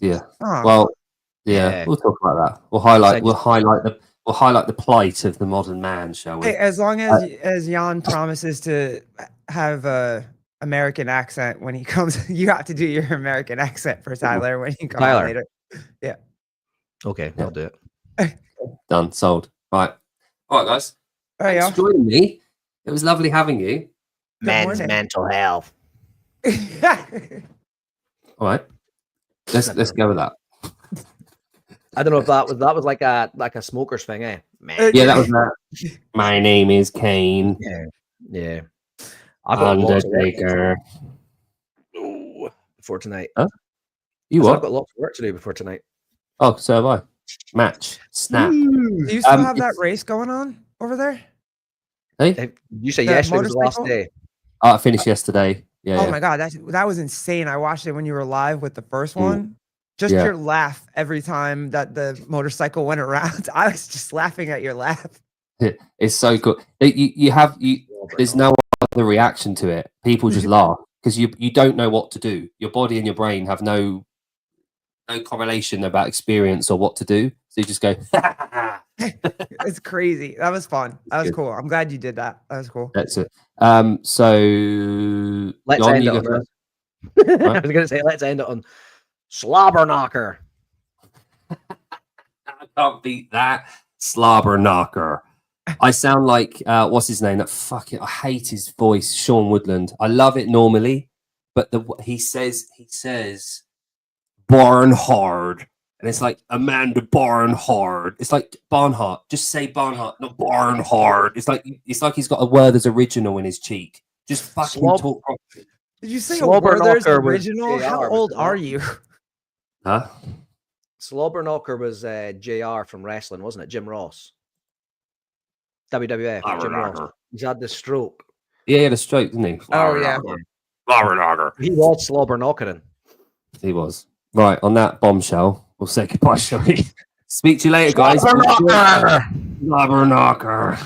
Yeah. Oh. Well, yeah, we'll talk about that. We'll highlight the plight of the modern man, shall we? Hey, as long as Jan promises to have a American accent when he comes, you have to do your American accent for Tyler when he comes on later. Yeah. Okay, Yeah. I'll do it. Done. Sold. Right. All right, guys. All right, Thanks for joining me. It was lovely having you. Men's mental health. All right. Let's go with that. I don't know if that was like a smoker's thing, eh? Man. Yeah, that was that. My name is Kane. Yeah. I've got lots of work Undertaker. before tonight. Huh? You I've what? got lots of work to do before tonight. Oh, so have I. Match. Snap. Do you still have that race going on over there? Hey? You say The yesterday was the last motorcycle? day. Oh, I finished yesterday. Yeah. Oh yeah. my god, that was insane. I watched it when you were live with the first one. Just Yeah. your laugh every time that the motorcycle went around. I was just laughing at your laugh. It's so good. There's no other reaction to it. People just laugh because you don't know what to do. Your body and your brain have no correlation about experience or what to do. So you just go. It's crazy. That was fun. That was cool. I'm glad you did that. That was cool. That's it. So Let's Jon, end you it go on first. I was going to say, let's end it on slobber knocker. I can't beat that. Slobber knocker. I sound like what's his name? That fucking, I hate his voice, Sean Woodland. I love it normally, but he says Barnhard, and it's like Amanda Barnhard. It's like Barnhart. Just say Barnhart, not Barnhard. It's like he's got a Werther's original in his cheek. Just fucking talk properly. Did you say a Slobber Werther's knocker was original? JR, How was old it are not? you? Huh? Slobber knocker was JR from wrestling, wasn't it? Jim Ross. WWF. Slobber Jim Ross. knocker. He's had the stroke. Yeah, he had a stroke, didn't he? Oh yeah. Slobber knocker. He was slobber knockering. He was. Right, on that bombshell, we'll say goodbye, shall we? Speak to you later, guys. Slobber knocker. Slobber knocker.